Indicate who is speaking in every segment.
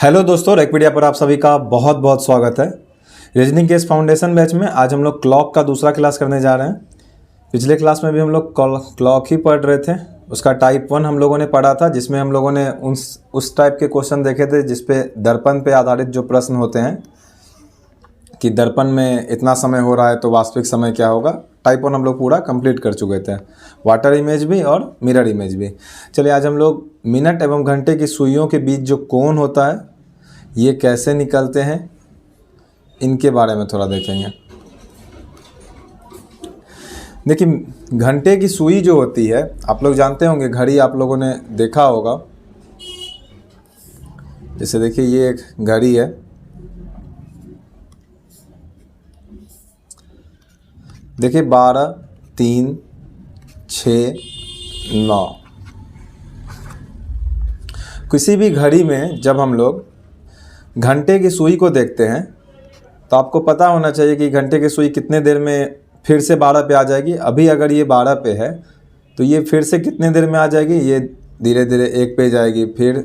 Speaker 1: Hello दोस्तों, रेकपीडिया पर आप सभी का बहुत बहुत स्वागत है। रीजनिंग केस फाउंडेशन बैच में आज हम लोग क्लॉक का दूसरा क्लास करने जा रहे हैं। पिछले क्लास में भी हम लोग क्लॉक ही पढ़ रहे थे। उसका टाइप 1 हम लोगों ने पढ़ा था, जिसमें हम लोगों ने उस टाइप के क्वेश्चन देखे थे जिसपे दर्पण पे आधारित जो प्रश्न होते हैं कि दर्पण में इतना समय हो रहा है तो वास्तविक समय क्या होगा। टाइप 1 हम लोग पूरा कंप्लीट कर चुके थे, वाटर इमेज भी और मिरर इमेज भी। चलिए आज हम लोग मिनट एवं घंटे की सुइयों के बीच जो कोण होता है ये कैसे निकलते हैं इनके बारे में थोड़ा देखेंगे। देखिए, घंटे की सुई जो होती है, आप लोग जानते होंगे, घड़ी आप लोगों ने देखा होगा। जैसे देखिए ये एक घड़ी है, देखिए 12, 3, 6, 9। किसी भी घड़ी में जब हम लोग घंटे की सुई को देखते हैं तो आपको पता होना चाहिए कि घंटे की सुई कितने देर में फिर से 12 पे आ जाएगी। अभी अगर ये 12 पे है तो ये फिर से कितने देर में आ जाएगी, ये धीरे धीरे 1 पे जाएगी, फिर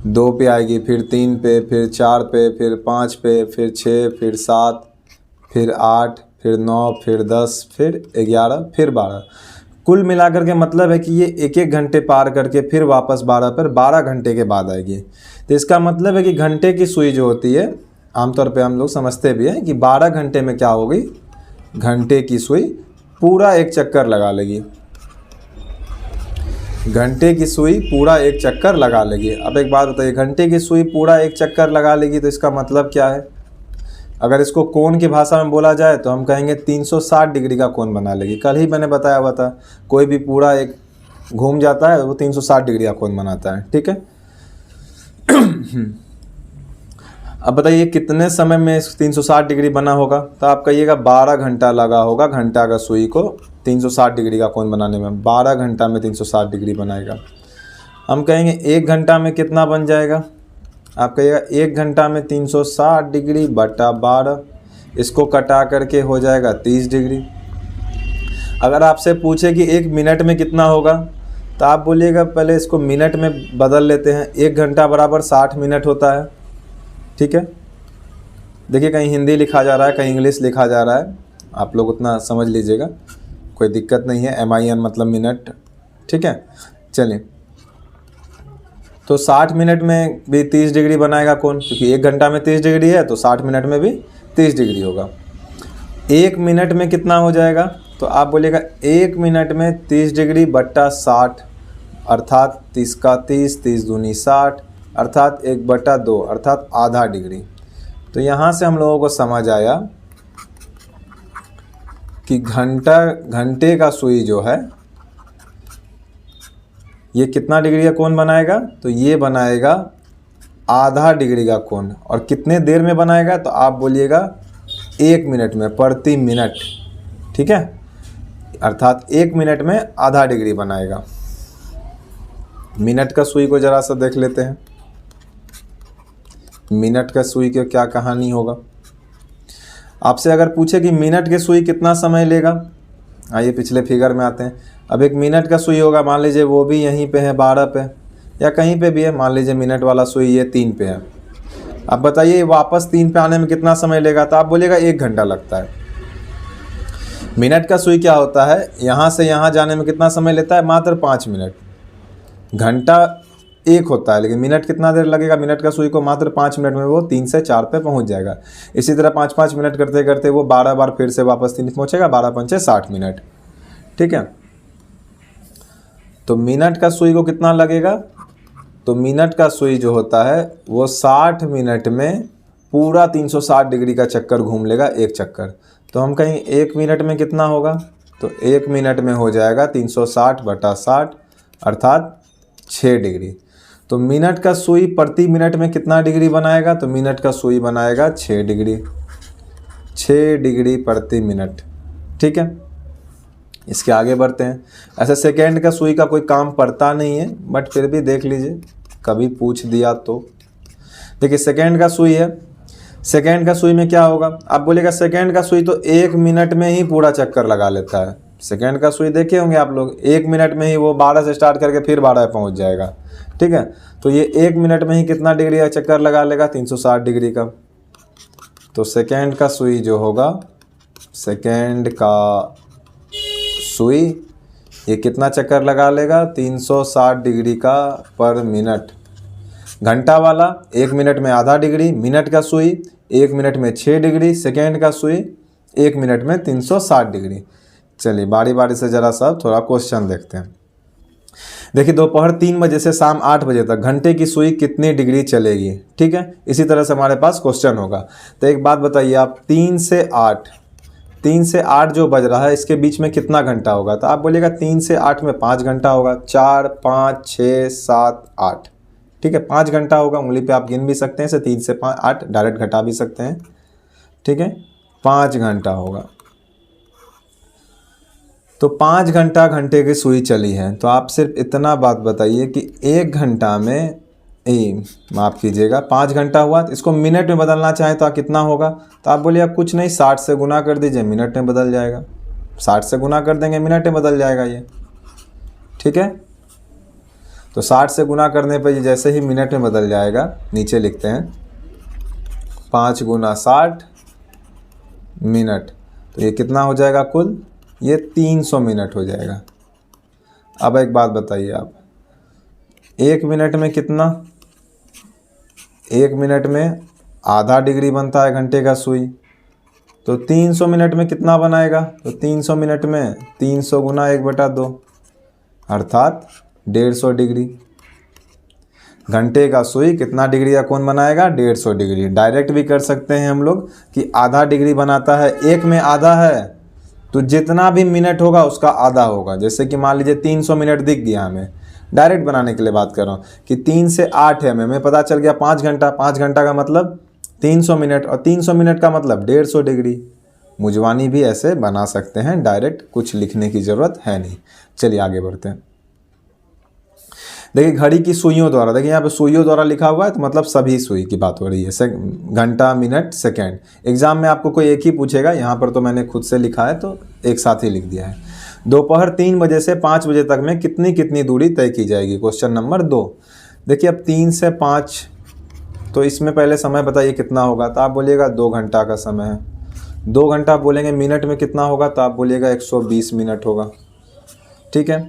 Speaker 1: 2 पे आएगी, फिर 3 पे, फिर 4 पे, फिर 5 पे, फिर 6, फिर 7, फिर 8, फिर 9, फिर 10, फिर 11, फिर 12। कुल मिलाकर के मतलब है कि ये एक एक घंटे पार करके फिर वापस 12 पर 12 घंटे के बाद आएगी। तो इसका मतलब है कि घंटे की सुई जो होती है, आमतौर पे हम लोग समझते भी हैं कि 12 घंटे में क्या होगी, घंटे की सुई पूरा एक चक्कर लगा लेगी। घंटे की सुई पूरा एक चक्कर लगा लेगी। अब एक बात बताइए, घंटे की सुई पूरा एक चक्कर लगा लेगी तो इसका मतलब क्या है? अगर इसको कोण की भाषा में बोला जाए तो हम कहेंगे 360 डिग्री का कोण बना लेगी। कल ही मैंने बताया हुआ था, कोई भी पूरा एक घूम जाता है वो 360 डिग्री का कोण बनाता है। ठीक है। अब बताइए कितने समय में 360 डिग्री बना होगा? तो आप कहिएगा 12 घंटा लगा होगा घंटा का सुई को 360 डिग्री का कोण बनाने में। 12 घंटा में 360 डिग्री बनाएगा। हम कहेंगे 1 घंटा में कितना बन जाएगा? आप कहिएगा 1 घंटा में 360 डिग्री बटा 12, इसको कटा करके हो जाएगा 30 डिग्री। अगर आपसे पूछे कि 1 मिनट में कितना होगा तो आप बोलिएगा पहले इसको मिनट में बदल लेते हैं। 1 घंटा बराबर 60 मिनट होता है। ठीक है। देखिए कहीं हिंदी लिखा जा रहा है, कहीं इंग्लिश लिखा जा रहा है, आप लोग उतना समझ लीजिएगा, कोई दिक्कत नहीं है। MIN मतलब मिनट। ठीक है। चलिए, तो 60 मिनट में भी 30 डिग्री बनाएगा कौन? क्योंकि 1 घंटा में 30 डिग्री है तो 60 मिनट में भी 30 डिग्री होगा। 1 मिनट में कितना हो जाएगा? तो आप बोलिएगा 1 मिनट में 30 डिग्री बट्टा 60, अर्थात 30 का 30, 30 दूनी 60, अर्थात 1/2, अर्थात आधा डिग्री। तो यहाँ से हम लोगों को समझ आया कि घंटे का सुई जो है ये कितना डिग्री का कोण बनाएगा? तो ये बनाएगा आधा डिग्री का कोण। और कितने देर में बनाएगा? तो आप बोलिएगा 1 मिनट में, प्रति मिनट। ठीक है। अर्थात 1 मिनट में आधा डिग्री बनाएगा। मिनट का सुई को जरा सा देख लेते हैं। मिनट का सुई की क्या कहानी होगा? आपसे अगर पूछे कि मिनट के सुई कितना समय लेगा, आइए पिछले फिगर में आते हैं। अब 1 मिनट का सुई होगा, मान लीजिए वो भी यहीं पे है 12 पे, या कहीं पे भी है, मान लीजिए मिनट वाला सुई ये 3 पे है। अब बताइए वापस 3 पे आने में कितना समय लेगा? तो आप बोलिएगा 1 घंटा लगता है। मिनट का सुई क्या होता है, यहाँ से यहाँ जाने में कितना समय लेता है? मात्र 5 मिनट। घंटा 1 होता है, लेकिन मिनट कितना देर लगेगा? मिनट का सुई को मात्र 5 मिनट में वो 3 से 4 पे पहुँच जाएगा। इसी तरह 5-5 मिनट करते करते वो 12 बार फिर से वापस 3 पहुँचेगा, 12 पंचे 60 मिनट। ठीक है। तो मिनट का सुई को कितना लगेगा? तो मिनट का सुई जो होता है वो 60 मिनट में पूरा 360 डिग्री का चक्कर घूम लेगा, एक चक्कर। तो हम कहीं 1 मिनट में कितना होगा? तो 1 मिनट में हो जाएगा 360 बटा 60, अर्थात 6 डिग्री। तो मिनट का सुई प्रति मिनट में कितना डिग्री बनाएगा? तो मिनट का सुई बनाएगा 6 डिग्री, 6 डिग्री प्रति मिनट। ठीक है। इसके आगे बढ़ते हैं। ऐसे सेकेंड का सुई का कोई काम पड़ता नहीं है, बट फिर भी देख लीजिए, कभी पूछ दिया तो। देखिए सेकेंड का सुई है, सेकेंड का सुई में क्या होगा? आप बोलेगा सेकेंड का सुई तो 1 मिनट में ही पूरा चक्कर लगा लेता है। सेकेंड का सुई देखे होंगे आप लोग, 1 मिनट में ही वो 12 से स्टार्ट करके फिर 12 पे पहुंच जाएगा। ठीक है। तो ये 1 मिनट में ही कितना डिग्री का चक्कर लगा लेगा, 360 डिग्री का। तो सेकेंड का सुई जो होगा, सेकेंड का सुई ये कितना चक्कर लगा लेगा, 360 डिग्री का पर मिनट। घंटा वाला 1 मिनट में आधा डिग्री, मिनट का सुई 1 मिनट में 6 डिग्री, सेकेंड का सुई 1 मिनट में 360 डिग्री। चलिए बारी बारी से ज़रा सा थोड़ा क्वेश्चन देखते हैं। देखिए दोपहर 3 बजे से शाम 8 बजे तक घंटे की सुई कितनी डिग्री चलेगी, ठीक है। इसी तरह से हमारे पास क्वेश्चन होगा। तो एक बात बताइए आप, 3 से 8 जो बज रहा है इसके बीच में कितना घंटा होगा, तो आप बोलिएगा 3 से 8 में 5 घंटा होगा, 4 5 6 7 8, ठीक है 5 घंटा होगा। उंगली पे आप गिन भी सकते हैं, इसे 3 से 5 8 डायरेक्ट घटा भी सकते हैं, ठीक है 5 घंटा होगा। तो 5 घंटा घंटे की सुई चली है। तो आप सिर्फ इतना बात बताइए कि 1 घंटा में माफ़ कीजिएगा 5 घंटा हुआ, तो इसको मिनट में बदलना चाहें तो कितना होगा, तो आप बोलिए कुछ नहीं 60 से गुना कर दीजिए, मिनट में बदल जाएगा। 60 से गुना कर देंगे मिनट में बदल जाएगा ये, ठीक है। तो 60 से गुना करने पर ये जैसे ही मिनट में बदल जाएगा, नीचे लिखते हैं 5 गुना 60 मिनट। तो ये कितना हो जाएगा कुल, ये 300 मिनट हो जाएगा। अब एक बात बताइए आप, 1 मिनट में कितना, 1 मिनट में आधा डिग्री बनता है घंटे का सुई, तो 300 मिनट में कितना बनाएगा, तो 300 मिनट में 300 गुना 1/2 अर्थात 150 डिग्री। घंटे का सुई कितना डिग्री का कोण बनाएगा, 150 डिग्री। डायरेक्ट भी कर सकते हैं हम लोग कि आधा डिग्री बनाता है, 1 में आधा है तो जितना भी मिनट होगा उसका आधा होगा। जैसे कि मान लीजिए 300 मिनट दिख गया हमें, डायरेक्ट बनाने के लिए बात कर रहा हूँ कि 3 से 8 है, हमें पता चल गया 5 घंटा, 5 घंटा का मतलब 300 मिनट और 300 मिनट का मतलब 150 डिग्री। मुजवानी भी ऐसे बना सकते हैं, डायरेक्ट कुछ लिखने की ज़रूरत है नहीं। चलिए आगे बढ़ते हैं। देखिए घड़ी की सुइयों द्वारा, देखिए यहाँ पे सुइयों द्वारा लिखा हुआ है तो मतलब सभी सुई की बात हो रही है, घंटा मिनट सेकेंड। एग्जाम में आपको कोई एक ही पूछेगा, यहाँ पर तो मैंने खुद से लिखा है तो एक साथ ही लिख दिया है। दोपहर 3 बजे से 5 बजे तक में कितनी कितनी दूरी तय की जाएगी, क्वेश्चन नंबर 2। देखिए अब 3 से 5, तो इसमें पहले समय बताइए कितना होगा, तो आप बोलिएगा 2 घंटा का समय है। 2 घंटा बोलेंगे मिनट में कितना होगा, तो आप बोलिएगा 120 मिनट होगा, ठीक है।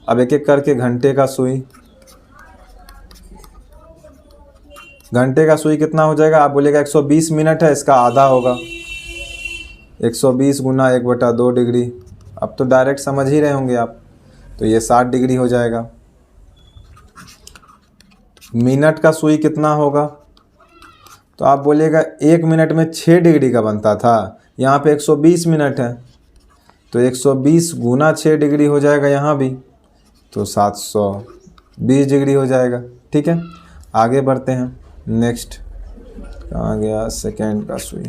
Speaker 1: अब एक एक करके घंटे का सुई, घंटे का सुई कितना हो जाएगा, आप बोलिएगा 120 मिनट है, इसका आधा होगा 120 गुना 1/2 डिग्री। अब तो डायरेक्ट समझ ही रहे होंगे आप, तो ये 60 डिग्री हो जाएगा। मिनट का सुई कितना होगा, तो आप बोलिएगा 1 मिनट में 6 डिग्री का बनता था, यहाँ पे 120 मिनट है तो 120 गुना 6 डिग्री हो जाएगा यहाँ भी, तो 720 डिग्री हो जाएगा, ठीक है। आगे बढ़ते हैं। नेक्स्ट कहाँ गया, सेकेंड का सुई।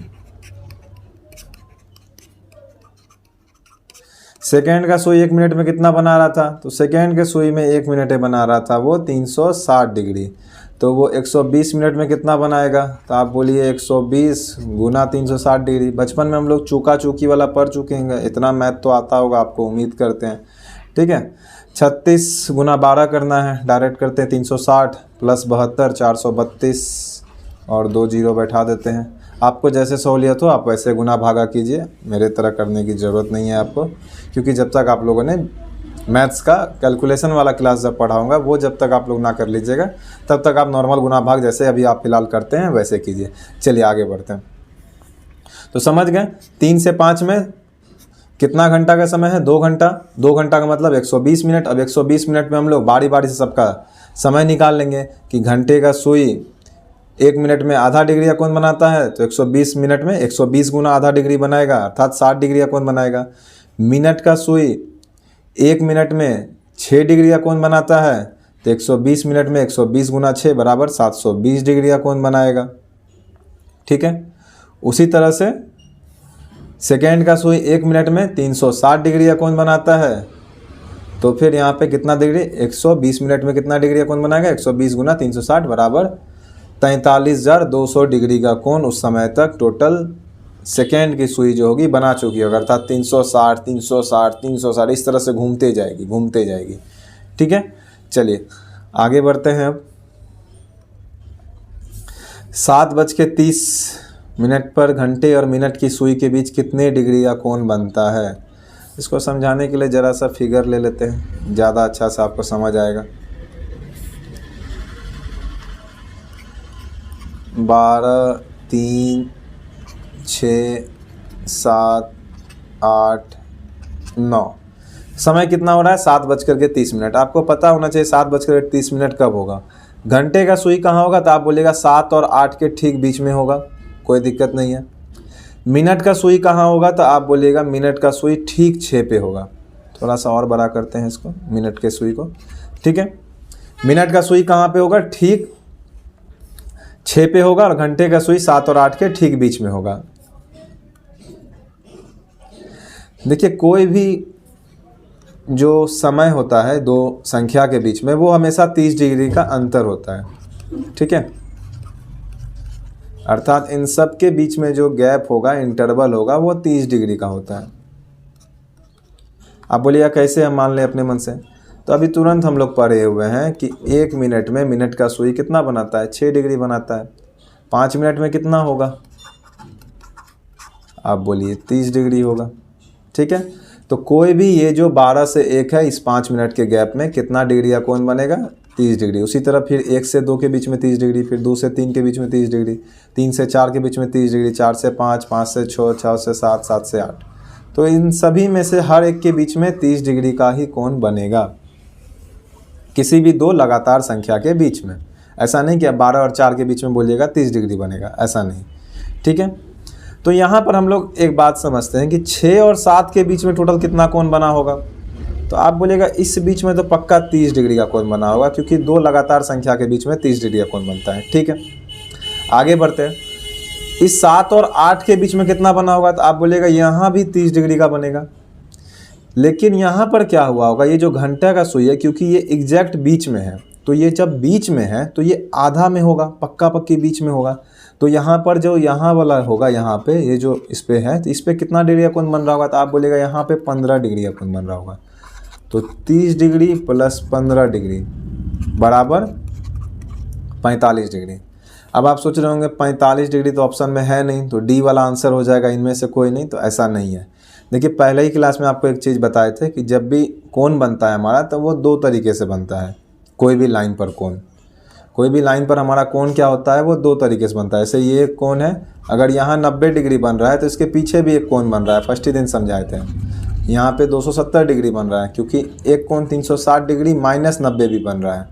Speaker 1: सेकेंड का सुई 1 मिनट में कितना बना रहा था, तो सेकेंड के सुई में 1 मिनट बना रहा था वो 360 डिग्री, तो वो 120 मिनट में कितना बनाएगा, तो आप बोलिए 120 गुना 360 डिग्री। बचपन में हम लोग चूका चूकी वाला पढ़ चुके हैं, इतना मैथ तो आता होगा आपको, उम्मीद करते हैं, ठीक है। 36 गुना 12 करना है, डायरेक्ट करते हैं 360 प्लस 72 432 और 2 जीरो बैठा देते हैं। आपको जैसे सहूलियत हो आप वैसे गुना भागा कीजिए, मेरे तरह करने की ज़रूरत नहीं है आपको, क्योंकि जब तक आप लोगों ने मैथ्स का कैलकुलेशन वाला क्लास जब पढ़ा होगा वो जब तक आप लोग ना कर लीजिएगा तब तक आप नॉर्मल गुना भाग जैसे अभी आप फिलहाल करते हैं वैसे कीजिए। चलिए आगे बढ़ते हैं। तो समझ गए 3 से 5 में कितना घंटा का समय है, 2 घंटा। 2 घंटा का मतलब 120 मिनट। अब 120 मिनट में हम लोग बारी बारी से सबका समय निकाल लेंगे कि घंटे का सुई 1 मिनट में आधा डिग्री का कोण बनाता है, तो 120 मिनट में 120 गुना आधा डिग्री बनाएगा अर्थात 60 डिग्री का कोण बनाएगा। मिनट का सुई 1 मिनट में 6 डिग्री का कोण बनाता है, तो 120 मिनट में 120 गुना 6 बराबर 720 डिग्री का कोण बनाएगा, ठीक है। उसी तरह से सेकेंड का सुई 1 मिनट में 360 डिग्री का कोण बनाता है, तो फिर यहाँ पे कितना डिग्री, 120 मिनट में कितना डिग्री का कोण बनाएगा, 120 गुना 360 बराबर 43,200 डिग्री का कोण उस समय तक टोटल सेकेंड की सुई जो होगी बना चुकी होगी, अर्थात 360 360 360 इस तरह से घूमते जाएगी, ठीक है। चलिए आगे बढ़ते हैं अब। 7:30 पर घंटे और मिनट की सुई के बीच कितने डिग्री का कोण बनता है? इसको समझाने के लिए ज़रा सा फिगर ले लेते हैं, ज़्यादा अच्छा सा आपको समझ आएगा। 12, 3, 6, 7, 8, 9। समय कितना हो रहा है? 7:30। आपको पता होना चाहिए 7:30 कब होगा। घंटे का सुई कहाँ होगा? तो आप बोलिएगा 7 और 8 के ठीक बीच में होगा, कोई दिक्कत नहीं है। मिनट का सुई कहाँ होगा? तो आप बोलिएगा मिनट का सुई ठीक 6 पे होगा। थोड़ा सा और बड़ा करते हैं इसको, मिनट के सुई को, ठीक है। मिनट का सुई कहाँ पे होगा? ठीक 6 पे होगा, और घंटे का सुई 7 और 8 के ठीक बीच में होगा। देखिए, कोई भी जो समय होता है दो संख्या के बीच में, वो हमेशा 30 डिग्री का अंतर होता है, ठीक है। अर्थात इन सब के बीच में जो गैप होगा, इंटरवल होगा, वो 30 डिग्री का होता है। आप बोलिएगा कैसे हम मान लें अपने मन से? तो अभी तुरंत हम लोग पढ़े हुए हैं कि 1 मिनट में मिनट का सुई कितना बनाता है? 6 डिग्री बनाता है। 5 मिनट में कितना होगा? आप बोलिए 30 डिग्री होगा, ठीक है। तो कोई भी ये जो 12 से 1 है, इस 5 मिनट के गैप में कितना डिग्री का कोण बनेगा? 30 डिग्री। उसी तरह फिर 1 से 2 के बीच में 30 डिग्री, फिर 2 से 3 के बीच में 30 डिग्री, 3 से 4 के बीच में 30 डिग्री, 4 से 5, 5 से 6, 6 से 7, 7 से 8। तो इन सभी में से हर एक के बीच में 30 डिग्री का ही कोण बनेगा, किसी भी दो लगातार संख्या के बीच में। ऐसा नहीं कि अब 12 और 4 के बीच में बोलिएगा 30 डिग्री बनेगा, ऐसा नहीं, ठीक है। तो यहाँ पर हम लोग एक बात समझते हैं कि 6 और 7 के बीच में टोटल कितना कोण बना होगा? तो आप बोलिएगा इस बीच में तो पक्का 30 डिग्री का कोण बना होगा, क्योंकि दो लगातार संख्या के बीच में 30 डिग्री का कोण बनता है, ठीक है। आगे बढ़ते हैं। इस 7 और 8 के बीच में कितना बना होगा? तो आप बोलिएगा यहाँ भी 30 डिग्री का बनेगा। लेकिन यहाँ पर क्या हुआ होगा? ये जो घंटा का सुई है, क्योंकि ये एग्जैक्ट बीच में है, तो ये जब बीच में है तो ये आधा में होगा, पक्का पक्की बीच में होगा। तो यहाँ पर जो यहाँ वाला होगा, यहाँ पे ये जो इस पे है, तो इस पे कितना डिग्री का कोण बन रहा होगा? तो आप बोलेगा यहाँ पे 15 डिग्री का कोण बन रहा होगा। तो 30 डिग्री प्लस 15 डिग्री बराबर 45 डिग्री। अब आप सोच रहे होंगे 45 डिग्री तो ऑप्शन में है नहीं, तो डी वाला आंसर हो जाएगा इनमें से कोई नहीं। तो ऐसा नहीं है। देखिए, पहले ही क्लास में आपको एक चीज़ बताए थे कि जब भी कोण बनता है हमारा, तो वो 2 तरीके से बनता है। कोई भी लाइन पर कोण, कोई भी लाइन पर हमारा कोण क्या होता है? वो 2 तरीके से बनता है। जैसे ये एक कोण है, अगर यहाँ 90 डिग्री बन रहा है तो इसके पीछे भी एक कोण बन रहा है, फर्स्ट ही दिन समझाए थे। यहाँ पे 270 डिग्री बन रहा है, क्योंकि एक कोण 360 डिग्री माइनस 90 भी बन रहा है,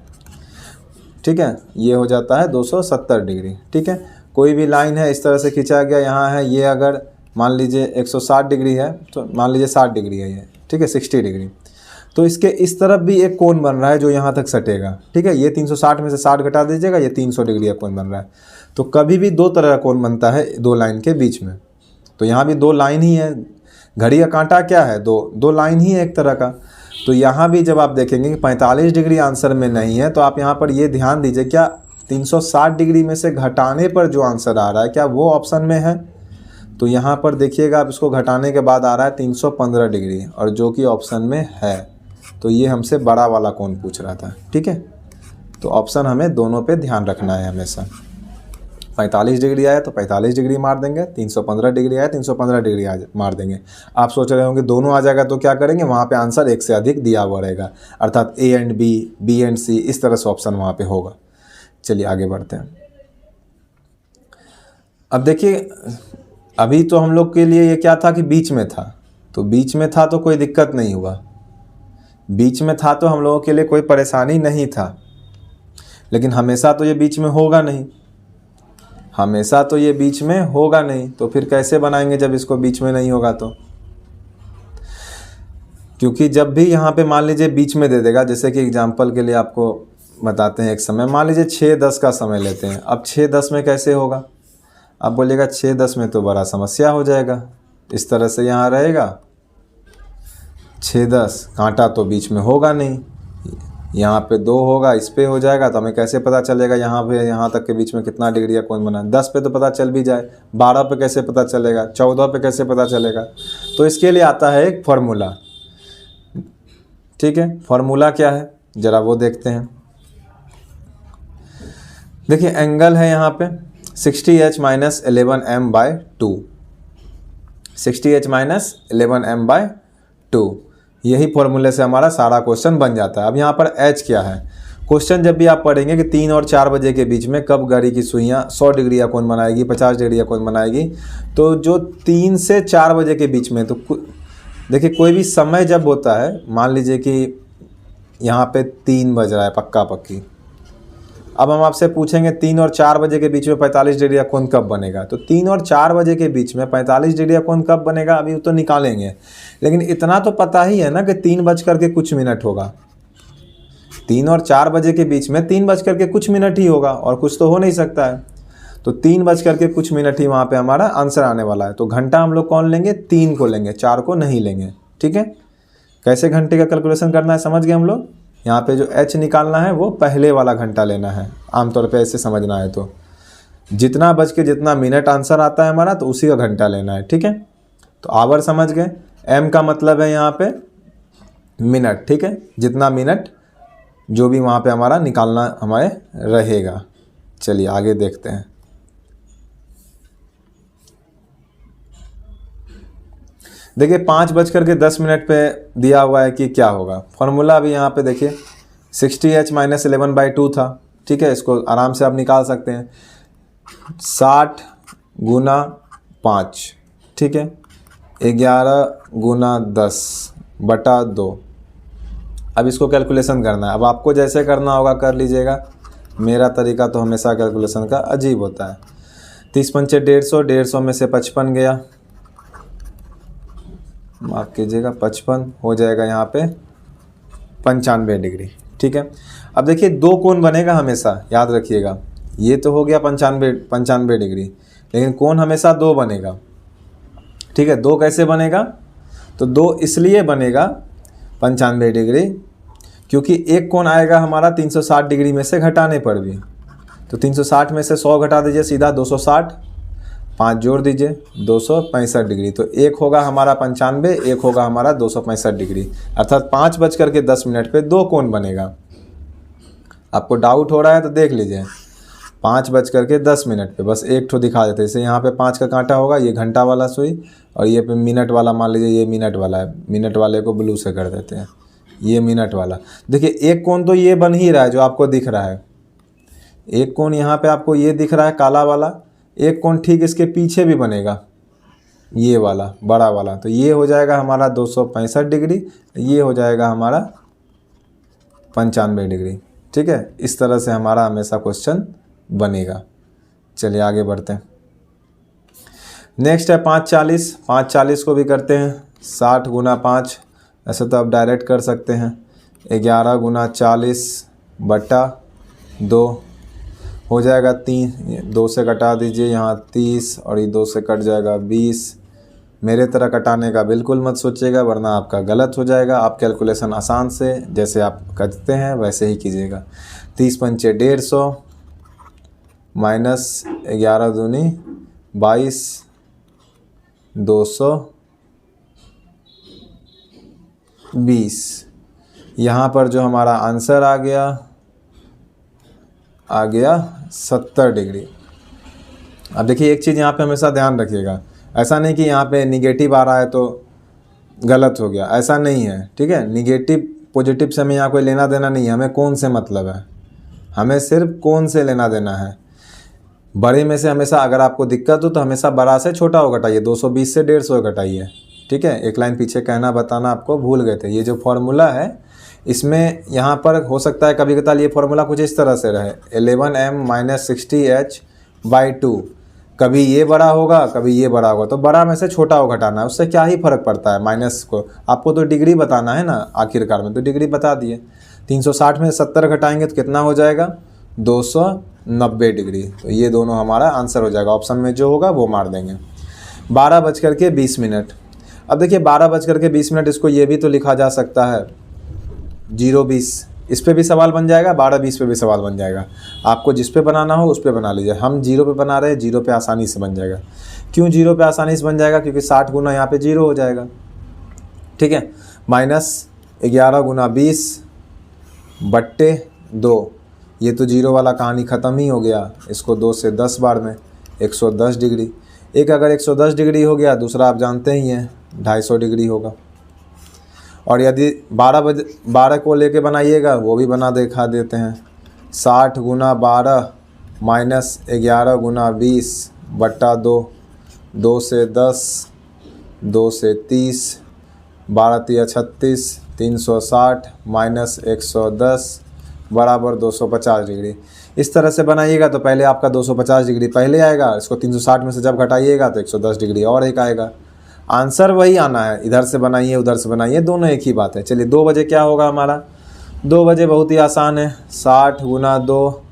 Speaker 1: ठीक है। ये हो जाता है 270 डिग्री, ठीक है। कोई भी लाइन है इस तरह से खींचा गया, यहाँ है, ये अगर मान लीजिए 160 डिग्री है, तो मान लीजिए 60 डिग्री है ये, ठीक है, 60 डिग्री। तो इसके इस तरफ भी एक कोण बन रहा है जो यहाँ तक सटेगा, ठीक है। ये 360 में से 60 घटा दीजिएगा, ये 300 डिग्री का कोण बन रहा है। तो कभी भी 2 तरह का कोण बनता है 2 लाइन के बीच में। तो यहाँ भी 2 लाइन ही है, घड़ी का कांटा क्या है? 2 लाइन ही है एक तरह का। तो यहाँ भी जब आप देखेंगे कि 45 डिग्री आंसर में नहीं है, तो आप यहाँ पर ये ध्यान दीजिए, क्या 360 डिग्री में से घटाने पर जो आंसर आ रहा है, क्या वो ऑप्शन में है? तो यहाँ पर देखिएगा, आप इसको घटाने के बाद आ रहा है 315 डिग्री, और जो कि ऑप्शन में है। तो ये हमसे बड़ा वाला कोण पूछ रहा था, ठीक है। तो ऑप्शन हमें दोनों पे ध्यान रखना है हमेशा। 45 डिग्री आया तो 45 डिग्री मार देंगे, 315 डिग्री आया 315 डिग्री मार देंगे। आप सोच रहे होंगे दोनों आ जाएगा तो क्या करेंगे? वहाँ पे आंसर एक से अधिक दिया हुआ रहेगा, अर्थात A and B, B and C, इस तरह से ऑप्शन वहाँ पे होगा। चलिए आगे बढ़ते हैं। अब देखिए, अभी तो हम लोग के लिए ये क्या था कि बीच में था, तो बीच में था तो कोई दिक्कत नहीं हुआ, बीच में था तो हम लोगों के लिए कोई परेशानी नहीं था। लेकिन हमेशा तो ये बीच में होगा नहीं, हमेशा तो ये बीच में होगा नहीं। तो फिर कैसे बनाएंगे जब इसको बीच में नहीं होगा? तो क्योंकि जब भी यहाँ पे मान लीजिए बीच में दे देगा, जैसे कि एग्जांपल के लिए आपको बताते हैं, एक समय मान लीजिए 6-10 का समय लेते हैं। अब 6-10 में कैसे होगा? आप बोलिएगा 6-10 में तो बड़ा समस्या हो जाएगा। इस तरह से यहाँ रहेगा 6-10, कांटा तो बीच में होगा नहीं, यहाँ पे 2 होगा, इस पे हो जाएगा। तो हमें कैसे पता चलेगा यहाँ पे यहाँ तक के बीच में कितना डिग्री का कोण बना? 10 पे तो पता चल भी जाए, 12 पे कैसे पता चलेगा, 14 पे कैसे पता चलेगा? तो इसके लिए आता है एक फार्मूला, ठीक है। फार्मूला क्या है, ज़रा वो देखते हैं। देखिए एंगल है यहाँ पे 60h minus 11m/2, 60h minus 11m/2, यही फॉर्मूले से हमारा सारा क्वेश्चन बन जाता है। अब यहाँ पर h क्या है, क्वेश्चन जब भी आप पढ़ेंगे कि 3 और 4 बजे के बीच में कब घड़ी की सुइयाँ 100 डिग्री या कोण बनाएगी, 50 डिग्री या कोण बनाएगी, तो जो 3 से 4 बजे के बीच में, तो देखिए कोई भी समय जब होता है, मान लीजिए कि यहाँ पे 3 बज रहा है पक्का पक्की, अब हम आपसे पूछेंगे 3 और 4 बजे के बीच में 45 डिग्री का कोण कब बनेगा, तो 3 और 4 बजे के बीच में 45 डिग्री का कोण कब बनेगा अभी तो निकालेंगे, लेकिन इतना तो पता ही है ना कि 3 बज करके कुछ मिनट होगा। 3 और 4 बजे के बीच में 3 बज करके कुछ मिनट ही होगा, और कुछ तो हो नहीं सकता है, तो 3 बज करके कुछ मिनट ही वहाँ पे हमारा आंसर आने वाला है। तो घंटा हम लोग कौन लेंगे, 3 को लेंगे, 4 को नहीं लेंगे। ठीक है, कैसे घंटे का कैलकुलेशन करना है समझ गए हम लोग। यहाँ पे जो h निकालना है वो पहले वाला घंटा लेना है, आमतौर पे ऐसे समझना है, तो जितना बज के जितना मिनट आंसर आता है हमारा तो उसी का घंटा लेना है। ठीक है, तो आवर समझ गए, m का मतलब है यहाँ पे मिनट। ठीक है, जितना मिनट जो भी वहाँ पे हमारा निकालना हमारे रहेगा। चलिए आगे देखते हैं। देखिए 5:10 पे दिया हुआ है कि क्या होगा, फॉर्मूला भी यहाँ पे देखिए 60h माइनस 11/2 था। ठीक है, इसको आराम से आप निकाल सकते हैं, 60 गुना 5, ठीक है, 11 गुना 10 बटा 2। अब इसको कैलकुलेशन करना है, अब आपको जैसे करना होगा कर लीजिएगा, मेरा तरीका तो हमेशा कैलकुलेशन का अजीब होता है। 30 पंचे 150, 150 में से 55 गया, माफ़ कीजिएगा 55 हो जाएगा यहाँ पे 95 डिग्री। ठीक है, अब देखिए 2 कोण बनेगा हमेशा, याद रखिएगा, ये तो हो गया 95 डिग्री, लेकिन कोण हमेशा 2 बनेगा। ठीक है, 2 कैसे बनेगा, तो 2 इसलिए बनेगा 95 डिग्री क्योंकि एक कोण आएगा हमारा 360 डिग्री में से घटाने पर भी, तो 360 में से 100 घटा दीजिए सीधा 260, 5 जोड़ दीजिए 265 डिग्री, तो एक होगा हमारा 95, एक होगा हमारा 265 डिग्री, अर्थात 5:10 पे 2 कोण बनेगा। आपको डाउट हो रहा है तो देख लीजिए, 5:10 पे बस एक ठो दिखा देते हैं, जैसे यहाँ पे 5 का कांटा होगा, ये घंटा वाला सुई, और ये पे मिनट वाला, मान लीजिए ये मिनट वाला है, मिनट वाले को ब्लू से कर देते हैं, ये मिनट वाला। देखिए एक कोण तो ये बन ही रहा है जो आपको दिख रहा है, एक कोण यहाँ पे आपको ये दिख रहा है काला वाला, एक कोण ठीक इसके पीछे भी बनेगा, ये वाला बड़ा वाला, तो ये हो जाएगा हमारा 265 डिग्री, ये हो जाएगा हमारा 95 डिग्री। ठीक है, इस तरह से हमारा हमेशा क्वेश्चन बनेगा। चलिए आगे बढ़ते हैं। नेक्स्ट है 540, 540 को भी करते हैं, 60 गुना 5, ऐसे तो आप डायरेक्ट कर सकते हैं, 11 गुना 40 बटा 2 हो जाएगा 3, 2 से कटा दीजिए यहाँ 30, और ये 2 से कट जाएगा 20। मेरे तरह कटाने का बिल्कुल मत सोचिएगा वरना आपका गलत हो जाएगा। आप कैलकुलेशन आसान से जैसे आप करते हैं वैसे ही कीजिएगा। 30 पंचे 150 माइनस 11 दूनी 22, 220। यहाँ पर जो हमारा आंसर आ गया 70 डिग्री। अब देखिए एक चीज़ यहाँ पे हमेशा ध्यान रखिएगा, ऐसा नहीं कि यहाँ पे निगेटिव आ रहा है तो गलत हो गया, ऐसा नहीं है। ठीक है, निगेटिव पॉजिटिव से हमें यहाँ कोई लेना देना नहीं है, हमें कौन से मतलब है, हमें सिर्फ कौन से लेना देना है। बड़े में से हमेशा अगर आपको दिक्कत हो तो हमेशा बड़ा से छोटा हो घटाइए, 220 से 150 घटाइए। ठीक है, एक लाइन पीछे कहना बताना आपको भूल गए थे। ये जो फॉर्मूला है इसमें यहाँ पर हो सकता है कभी कभार ये फॉर्मूला कुछ इस तरह से रहे, 11m माइनस 60h/2, कभी ये बड़ा होगा कभी ये बड़ा होगा, तो बड़ा में से छोटा हो घटाना है, उससे क्या ही फर्क पड़ता है माइनस को, आपको तो डिग्री बताना है ना आखिरकार में, तो डिग्री बता दिए। 360 में 70 घटाएंगे तो कितना हो जाएगा 290 डिग्री, तो ये दोनों हमारा आंसर हो जाएगा, ऑप्शन में जो होगा वो मार देंगे। 12:20। अब देखिए 12:20, इसको ये भी तो लिखा जा सकता है 0:20, इस पे भी सवाल बन जाएगा, 12:20 पे भी सवाल बन जाएगा, आपको जिस पे बनाना हो उस पे बना लीजिए। हम 0 पे बना रहे हैं, 0 पे आसानी से बन जाएगा। क्यों 0 पे आसानी से बन जाएगा, क्योंकि 60 गुना यहाँ पे 0 हो जाएगा। ठीक है, माइनस 11 गुना 20 बट्टे 2, ये तो जीरो वाला कहानी ख़त्म ही हो गया। इसको 2 से 10 बार में 110 डिग्री। एक अगर 110 डिग्री हो गया, दूसरा आप जानते ही हैं 250 डिग्री होगा। और यदि 12 को लेके बनाइएगा, वो भी बना दिखा देते हैं। 60 गुना 12 माइनस 11 गुना 20 बट्टा 2, 2 से 10, 2 से 30, 12 तिया 36, 360 माइनस 110 बराबर 250 डिग्री। इस तरह से बनाइएगा तो पहले आपका 250 डिग्री पहले आएगा, इसको 360 में से जब घटाइएगा तो 110 डिग्री और एक आएगा। आंसर वही आना है, इधर से बनाइए उधर से बनाइए, दोनों एक ही बात है। चलिए 2 बजे क्या होगा हमारा, 2 बजे बहुत ही आसान है। 60 गुना 2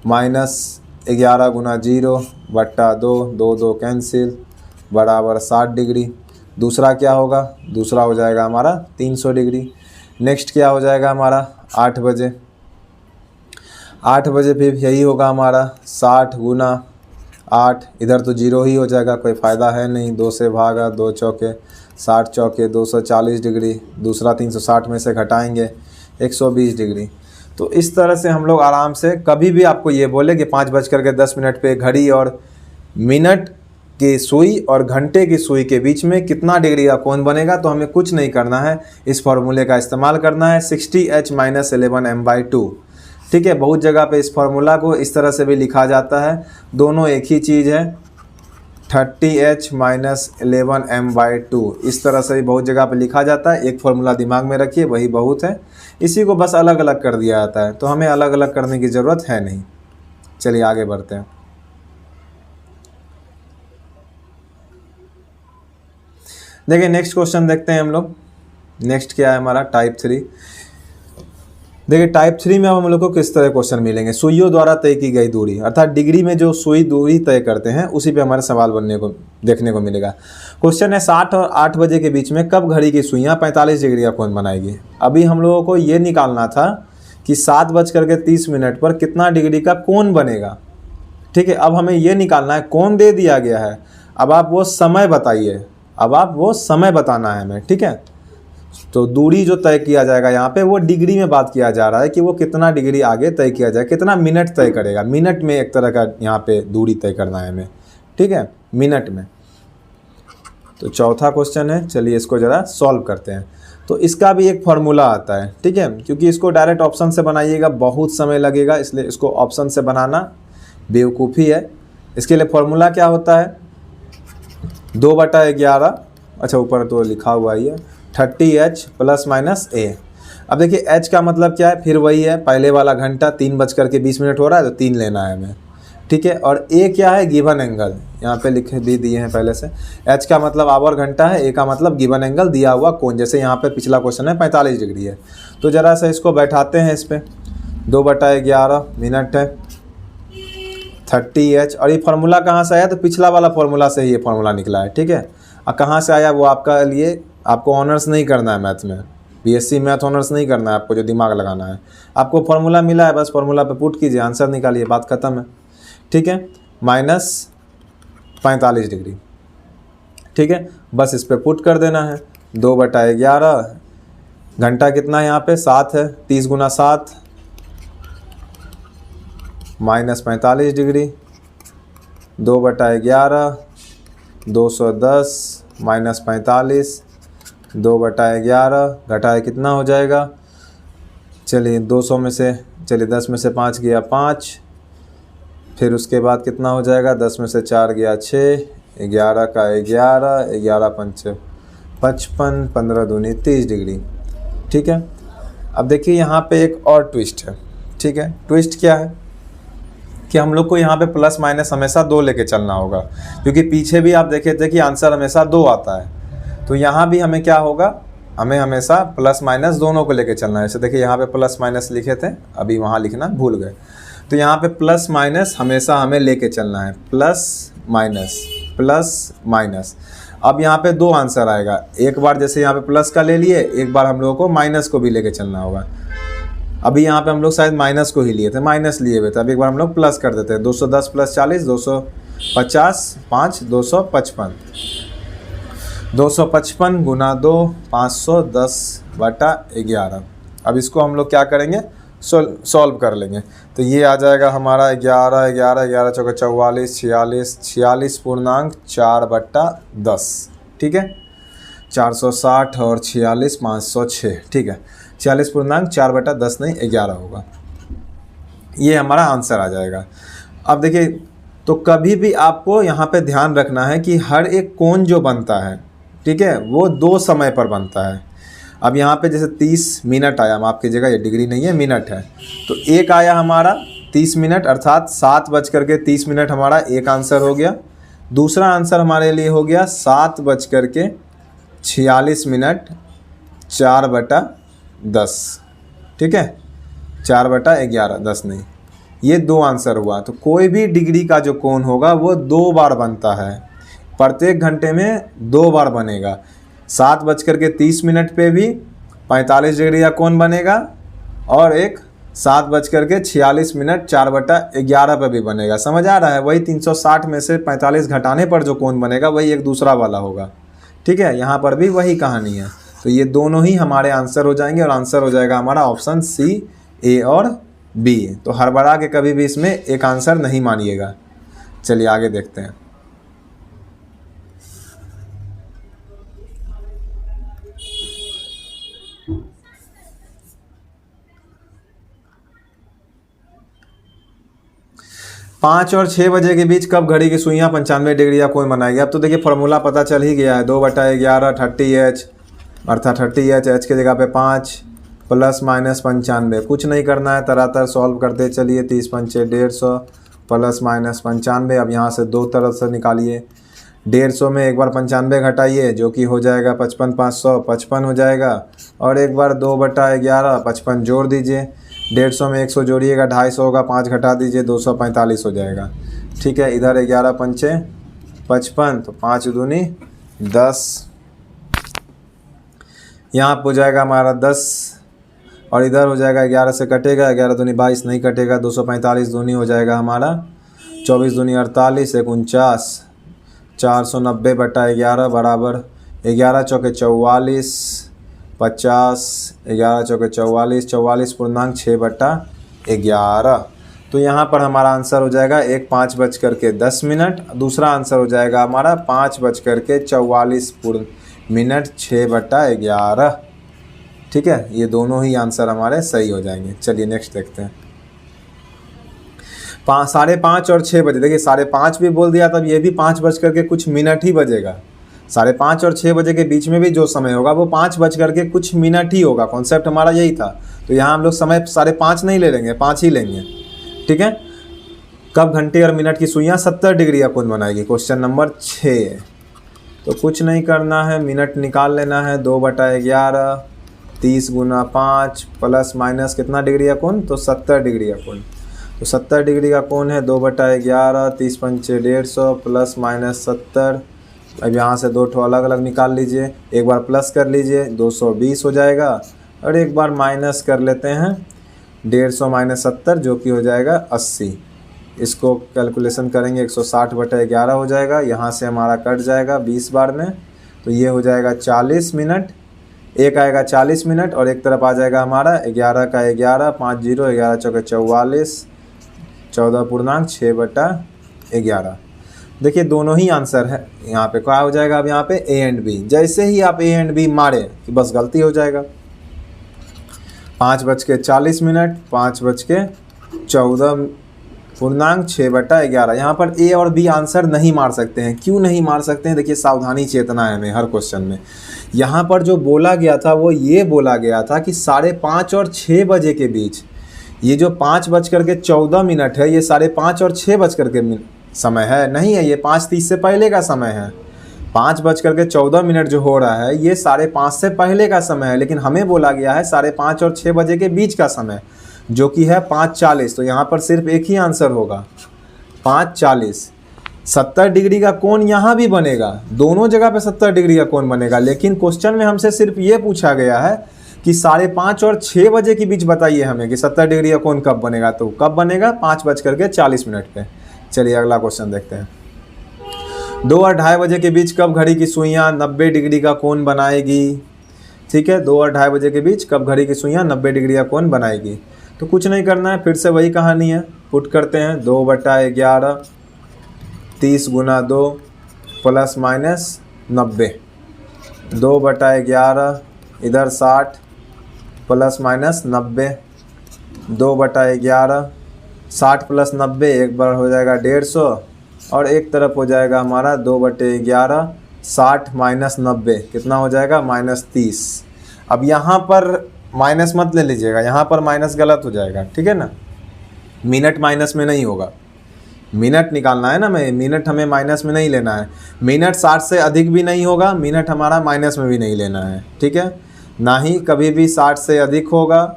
Speaker 1: माइनस 11 गुना 0 बट्टा 2, 2 2 कैंसिल बराबर 60 डिग्री। दूसरा क्या होगा, दूसरा हो जाएगा हमारा 300 डिग्री। नेक्स्ट क्या हो जाएगा हमारा 8 बजे, 8 बजे फिर यही होगा हमारा 60 गुना 8, इधर तो 0 ही हो जाएगा, कोई फ़ायदा है नहीं। 2 से भागा, 2 चौके 60 चौके 240 डिग्री। दूसरा 360 में से घटाएंगे 120 डिग्री। तो इस तरह से हम लोग आराम से, कभी भी आपको ये बोले कि 5:10 पे घड़ी और मिनट की सुई और घंटे की सुई के बीच में कितना डिग्री का कोण बनेगा, तो हमें कुछ नहीं करना है, इस फॉर्मूले का इस्तेमाल करना है 60h - 11m/2। ठीक है, बहुत जगह पे इस फार्मूला को इस तरह से भी लिखा जाता है, दोनों एक ही चीज़ है, 30h - 11m/2। इस तरह से भी बहुत जगह पे लिखा जाता है। एक फार्मूला दिमाग में रखिए, वही बहुत है, इसी को बस अलग अलग कर दिया जाता है, तो हमें अलग अलग करने की ज़रूरत है नहीं। चलिए आगे बढ़ते हैं। देखिए नेक्स्ट क्वेश्चन देखते हैं हम लोग। नेक्स्ट क्या है हमारा, टाइप 3। देखिए टाइप 3 में अब हम लोग को किस तरह क्वेश्चन मिलेंगे, सुइयों द्वारा तय की गई दूरी, अर्थात डिग्री में जो सुई दूरी तय करते हैं उसी पे हमारे सवाल देखने को मिलेगा। क्वेश्चन है 7 और 8 बजे के बीच में कब घड़ी की सुइयाँ 45 डिग्री का कोण बनाएगी। अभी हम लोगों को ये निकालना था कि 7:30 पर कितना डिग्री का कोण बनेगा। ठीक है, अब हमें ये निकालना है, कोण दे दिया गया है, अब आप वो समय बताइए, अब आप वो समय बताना है हमें। ठीक है, तो दूरी जो तय किया जाएगा यहाँ पे वो डिग्री में बात किया जा रहा है कि वो कितना डिग्री आगे तय किया जाए, कितना मिनट तय करेगा। मिनट में एक तरह का यहाँ पे दूरी तय करना है हमें। ठीक है, मिनट में। तो चौथा क्वेश्चन है, चलिए इसको ज़रा सॉल्व करते हैं। तो इसका भी एक फार्मूला आता है। ठीक है, क्योंकि इसको डायरेक्ट ऑप्शन से बनाइएगा बहुत समय लगेगा, इसलिए इसको ऑप्शन से बनाना बेवकूफ़ी है। इसके लिए फार्मूला क्या होता है, 2/11, अच्छा ऊपर तो लिखा हुआ ही है, 30h ± a। अब देखिए h का मतलब क्या है, फिर वही है पहले वाला घंटा, 3:20 हो रहा है तो 3 लेना है हमें। ठीक है, और a क्या है, गिवन एंगल, यहाँ पे लिखे भी दिए हैं पहले से। h का मतलब आवर घंटा है, a का मतलब गिवन एंगल दिया हुआ कोण, जैसे यहाँ पे पिछला क्वेश्चन है 45 डिग्री है। तो ज़रा सा इसको बैठाते हैं इस पर, 2/11 मिनट है, 30h, और ये फार्मूला कहाँ से आया, तो पिछला वाला फार्मूला से ही ये फार्मूला निकला है। ठीक है, और कहाँ से आया वो आपका लिए, आपको ऑनर्स नहीं करना है मैथ में, बीएससी मैथ ऑनर्स नहीं करना है आपको, जो दिमाग लगाना है, आपको फार्मूला मिला है, बस फार्मूला पे पुट कीजिए, आंसर निकालिए, बात खत्म है। ठीक है, -45 डिग्री। ठीक है, बस इस पर पुट कर देना है, 2/11, घंटा कितना है यहाँ पे 7 है, 30 गुना 7 -45 डिग्री, 2/11 210 -45, 2/11 घटाए कितना हो जाएगा, चलिए 200 में से, चलिए 10 में से 5 गया 5, फिर उसके बाद कितना हो जाएगा, 10 में से 4 गया 6, 11 का 11, 11 पंच 55, 15 दूनी 30 डिग्री। ठीक है, अब देखिए यहाँ पे एक और ट्विस्ट है। ठीक है, ट्विस्ट क्या है कि हम लोग को यहाँ पे प्लस माइनस हमेशा 2 लेके चलना होगा, क्योंकि पीछे भी आप देखे थे कि आंसर हमेशा 2 आता है। तो यहाँ भी हमें क्या होगा, हमें हमेशा प्लस माइनस दोनों को लेके चलना है। जैसे देखिए यहाँ पे प्लस माइनस लिखे थे, अभी वहाँ लिखना भूल गए, तो यहाँ पे प्लस माइनस हमेशा हमें लेके चलना है, प्लस माइनस। अब यहाँ पे 2 आंसर आएगा, एक बार जैसे यहाँ पे प्लस का ले लिए, एक बार हम लोगों को माइनस को भी लेके चलना होगा। अभी यहाँ पे हम लोग शायद माइनस को ही लिए थे, माइनस लिए हुए थे, अब एक बार हम लोग प्लस कर देते हैं, 210 + 40 250, 5 255, 255 गुना 2 510/11। अब इसको हम लोग क्या करेंगे, सॉल्व कर लेंगे। तो ये आ जाएगा हमारा 11, 11, 11 चौके 44, 46, 46.4/10, ठीक है। 460 और 46, 506, ठीक है। 46.4/10 नहीं 11 होगा, ये हमारा आंसर आ जाएगा। अब देखिए, तो कभी भी आपको यहाँ पे ध्यान रखना है कि हर एक कोण जो बनता है, ठीक है, वो 2 समय पर बनता है। अब यहाँ पे जैसे 30 मिनट आया, माफ़ कीजिएगा ये डिग्री नहीं है मिनट है, तो एक आया हमारा 30 मिनट, अर्थात 7:30 हमारा एक आंसर हो गया। दूसरा आंसर हमारे लिए हो गया 7:46 4/10, ठीक है, 4/11, 10 नहीं, ये 2 आंसर हुआ। तो कोई भी डिग्री का जो कोण होगा वो 2 बार बनता है, प्रत्येक घंटे में 2 बार बनेगा। 7:30 पे भी 45 डिग्री का कोण बनेगा, और एक 7:46 4/11 पे भी बनेगा। समझ आ रहा है? वही 360 में से 45 घटाने पर जो कोण बनेगा वही एक दूसरा वाला होगा, ठीक है। यहाँ पर भी वही कहानी है। तो ये दोनों ही हमारे आंसर हो जाएंगे, और आंसर हो जाएगा हमारा ऑप्शन सी, ए और बी। तो हड़बड़ा के कभी भी इसमें एक आंसर नहीं मानिएगा। चलिए आगे देखते हैं। पाँच और 6 बजे के बीच कब घड़ी की सुइयां 95 डिग्री या कोण बनाएगी? अब तो देखिए फॉर्मूला पता चल ही गया है, 2/11 30H, अर्थात 30H, H की जगह पे 5 ± 95। कुछ नहीं करना है, तरह सॉल्व करते चलिए। 30 पंचे 150 ± 95। अब यहाँ से 2 तरफ से निकालिए। 150 में एक बार 95 घटाइए, जो कि हो जाएगा 55 500, 55 हो जाएगा। और एक बार 2/11 55 जोड़ दीजिए। 150 में 100 जोड़िएगा 250 होगा, 5 घटा दीजिए 245 हो जाएगा, ठीक है। इधर 11 पंचे 55, तो 5 दूनी 10, यहाँ हो जाएगा हमारा 10, और इधर हो जाएगा 11 से कटेगा, 11 दूनी 22 नहीं कटेगा, 245 दूनी हो जाएगा हमारा 24 दूनी 48, 49, 490/11 बराबर 11 चौके 44, 50, 11 चौके 44, 44.6/11। तो यहाँ पर हमारा आंसर हो जाएगा एक 5:10, दूसरा आंसर हो जाएगा हमारा 5:44 6/11, ठीक है। ये दोनों ही आंसर हमारे सही हो जाएंगे। चलिए नेक्स्ट देखते हैं। 5:30 और 6 बजे, देखिए 5:30 भी बोल दिया, तब ये भी 5:कुछ ही बजेगा। 5:30 और 6 बजे के बीच में भी जो समय होगा वो 5:कुछ ही होगा। कॉन्सेप्ट हमारा यही था। तो यहाँ हम लोग समय 5:30 नहीं ले लेंगे, 5 ही लेंगे, ठीक है। कब घंटे और मिनट की सुइयाँ 70 डिग्री का कोण बनाएगी? Question number 6। तो कुछ नहीं करना है, मिनट निकाल लेना है। 2/11 30 × 5 ± कितना डिग्री का कोण? तो 70 डिग्री का कोण। तो 70 डिग्री का कोण है 2/11, 30 पंचे 150 ± 70। अब यहाँ से 2 अलग अलग निकाल लीजिए, एक बार प्लस कर लीजिए 220 हो जाएगा, और एक बार माइनस कर लेते हैं 150 - 70, जो कि हो जाएगा 80। इसको कैलकुलेशन करेंगे 160/11 हो जाएगा। यहाँ से हमारा कट जाएगा 20 बार में, तो ये हो जाएगा 40 मिनट। एक आएगा 40 मिनट, और एक तरफ आ जाएगा हमारा 11 का 11, 5 0, 11 चौके 44, 14.6/11। देखिए दोनों ही आंसर है। यहाँ पे क्या हो जाएगा? अब यहाँ पे ए एंड बी, जैसे ही आप ए एंड बी मारे कि बस गलती हो जाएगा। 5:40, 5:14.6/11। यहाँ पर ए और बी आंसर नहीं मार सकते हैं। क्यों नहीं मार सकते हैं? देखिए सावधानी चेतना है हमें हर क्वेश्चन में। यहाँ पर जो बोला गया था वो ये बोला गया था कि 5:30 और 6 बजे के बीच, ये जो 5:14 है, ये 5:30 और 6 समय है नहीं है, ये 5:30 से पहले का समय है। 5:14 जो हो रहा है ये 5:30 से पहले का समय है, लेकिन हमें बोला गया है 5:30 और 6 बजे के बीच का समय, जो कि है 5:40। तो यहाँ पर सिर्फ एक ही आंसर होगा 5:40। 70 डिग्री का कोण यहाँ भी बनेगा, दोनों जगह पे 70 डिग्री का कोण बनेगा, लेकिन क्वेश्चन में हमसे सिर्फ ये पूछा गया है कि 5:30 और 6 बजे के बीच बताइए हमें कि 70 डिग्री का कोण कब बनेगा। तो कब बनेगा? 5:40 पे। चलिए अगला क्वेश्चन देखते हैं। 2 और 2:30 बजे के बीच कब घड़ी की सुइयाँ 90 डिग्री का कोण बनाएगी? ठीक है, 2 और 2:30 बजे के बीच कब घड़ी की सुइयाँ 90 डिग्री का कोण बनाएगी? तो कुछ नहीं करना है, फिर से वही कहानी है, पुट करते हैं 2/11 30 गुना 2 प्लस माइनस 90, 2/11 इधर 60 प्लस माइनस 90, 2/11 60 प्लस 90 एक बार हो जाएगा 150 और एक तरफ हो जाएगा हमारा 2/11 60 माइनस 90 कितना हो जाएगा -30। अब यहाँ पर माइनस मत ले लीजिएगा, यहाँ पर माइनस गलत हो जाएगा, ठीक है ना। मिनट माइनस में नहीं होगा, मिनट निकालना है ना, मिनट हमें माइनस में नहीं लेना है। मिनट 60 से अधिक भी नहीं होगा, मिनट हमारा माइनस में भी नहीं लेना है, ठीक है। ना ही कभी भी 60 से अधिक होगा,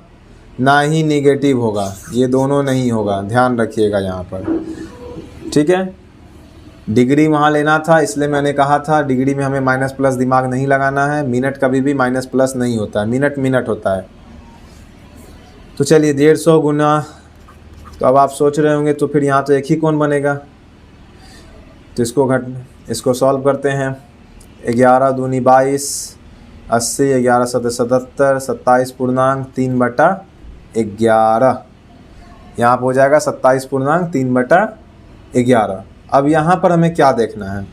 Speaker 1: ना ही निगेटिव होगा, ये दोनों नहीं होगा, ध्यान रखिएगा यहाँ पर, ठीक है। डिग्री वहाँ लेना था, इसलिए मैंने कहा था डिग्री में हमें माइनस प्लस दिमाग नहीं लगाना है। मिनट कभी भी माइनस प्लस नहीं होता है, मिनट मिनट होता है। तो चलिए 150 गुना, तो अब आप सोच रहे होंगे तो फिर यहाँ तो एक ही कौन बनेगा, तो इसको सॉल्व करते हैं। 11 दूनी 22, 80, 11 सत 77, 27.3/11, यहाँ पर हो जाएगा 27.3/11। अब यहाँ पर हमें क्या देखना है,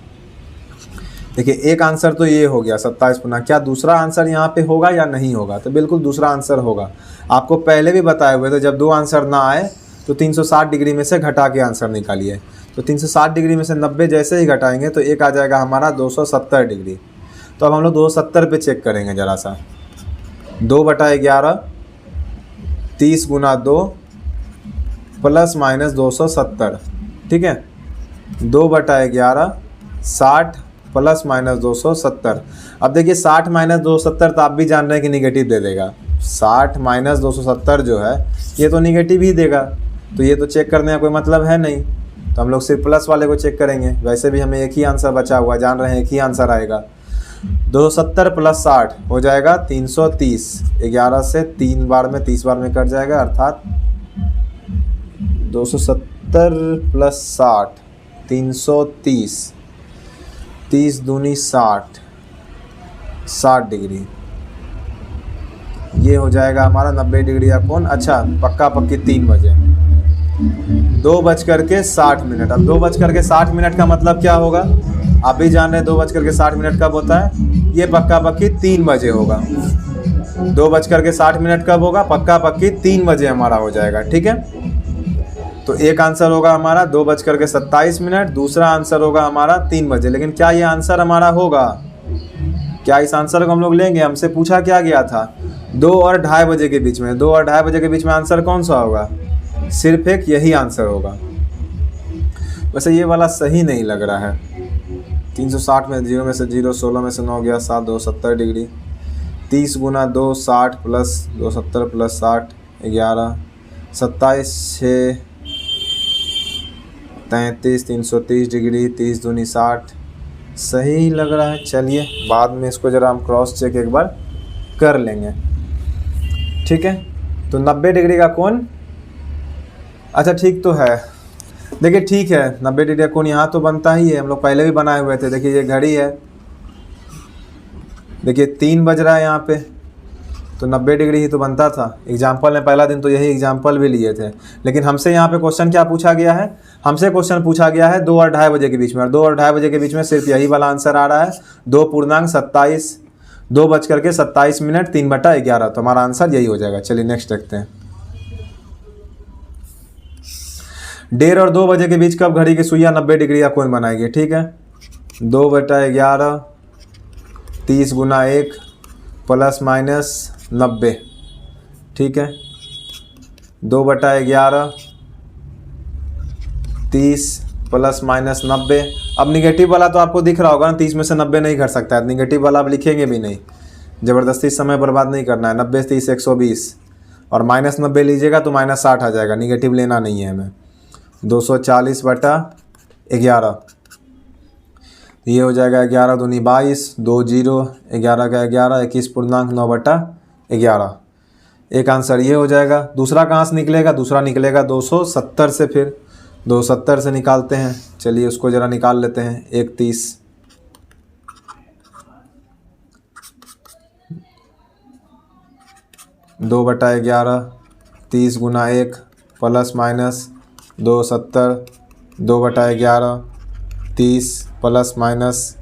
Speaker 1: देखिए एक आंसर तो ये हो गया 27 गुना, क्या दूसरा आंसर यहाँ पे होगा या नहीं होगा, तो बिल्कुल दूसरा आंसर होगा। आपको पहले भी बताए हुए थे जब दो आंसर ना आए तो 360 डिग्री में से घटा के आंसर निकालिए। तो 360 डिग्री में से 90 जैसे ही घटाएंगे तो एक आ जाएगा हमारा 270 डिग्री। तो अब हम लोग 270 पे चेक करेंगे ज़रा सा। 2/11 30 गुना 2 प्लस माइनस 270, ठीक है। 2/11 60 प्लस माइनस 270। अब देखिए 60 माइनस 270 तो आप भी जान रहे हैं कि निगेटिव दे देगा। 60 माइनस 270 जो है ये तो निगेटिव ही देगा, तो ये तो चेक करने का कोई मतलब है नहीं, तो हम लोग सिर्फ प्लस वाले को चेक करेंगे। वैसे भी हमें एक ही आंसर बचा हुआ, जान रहे हैं एक ही आंसर आएगा। 270 प्लस 60 हो जाएगा 330। 11 से 3 बार में 30 बार में कट जाएगा, अर्थात 270 प्लस 60 330, 30 दूनी 60, 60 डिग्री, ये हो जाएगा हमारा 90 डिग्री का कोण। अच्छा पक्का पक्की 3 बजे 2:60। अब 2:60 का मतलब क्या होगा, आप भी जान रहे हैं 2:60 कब होता है, ये पक्का पक्की 3 बजे होगा। 2:60 कब होगा, पक्का पक्की 3 बजे हमारा हो जाएगा, ठीक है। तो एक आंसर होगा हमारा 2:27, दूसरा आंसर होगा हमारा 3 बजे। लेकिन क्या ये आंसर हमारा होगा, क्या इस आंसर को हम लोग लेंगे? हमसे पूछा क्या गया था, 2 और 2:30 बजे के बीच में। 2 और 2:30 बजे के बीच में आंसर कौन सा होगा, सिर्फ एक यही आंसर होगा। वैसे ये वाला सही नहीं लग रहा है। 360 में 0 में से 0, 16 में से 9 गया 7, 270 डिग्री। 30 गुना 2 60 प्लस 270 प्लस 60 11, 27 6 33, 330 डिग्री। 30 दूनी 60, सही लग रहा है। चलिए बाद में इसको ज़रा हम क्रॉस चेक एक बार कर लेंगे, ठीक है। तो 90 डिग्री का कोण, अच्छा ठीक तो है, देखिए ठीक है 90 डिग्री का कोण यहाँ तो बनता ही है, हम लोग पहले भी बनाए हुए थे। देखिए ये घड़ी है, देखिए 3 बज रहा है यहाँ पे, तो 90 डिग्री ही तो बनता था। एग्जाम्पल में पहला दिन तो यही एग्जाम्पल भी लिए थे। लेकिन हमसे यहाँ पे क्वेश्चन क्या पूछा गया है, हमसे क्वेश्चन पूछा गया है 2 और 2:30 बजे के बीच में, और 2 और 2:30 बजे के बीच में सिर्फ यही वाला आंसर आ रहा है 2.27, 2:27 3/11। तो हमारा आंसर यही हो जाएगा। चलिए नेक्स्ट देखते हैं। 1:30 और 2 बजे के बीच कब घड़ी की सुइयां 90 डिग्री का कोण बनाएगी, ठीक है। 2/11 30 गुना 1 प्लस माइनस 90, ठीक है। 2/11 30 प्लस माइनस 90। अब निगेटिव वाला तो आपको दिख रहा होगा ना, 30 में से 90 नहीं घट सकता है, निगेटिव वाला आप लिखेंगे भी नहीं, ज़बरदस्ती समय बर्बाद नहीं करना है। 90 30 120 और माइनस 90 लीजिएगा तो माइनस 60 आ जाएगा, निगेटिव लेना नहीं है हमें। 240/11, ये हो जाएगा 11 दूनी 22, 2 0, 11 का 11, 21.9/11। एक आंसर ये हो जाएगा। दूसरा कहाँ से निकलेगा, दूसरा निकलेगा 270 से। फिर 270 से निकालते हैं, चलिए उसको ज़रा निकाल लेते हैं। 31 2/11 30 गुना 1 प्लस माइनस 270 2/11 30 प्लस माइनस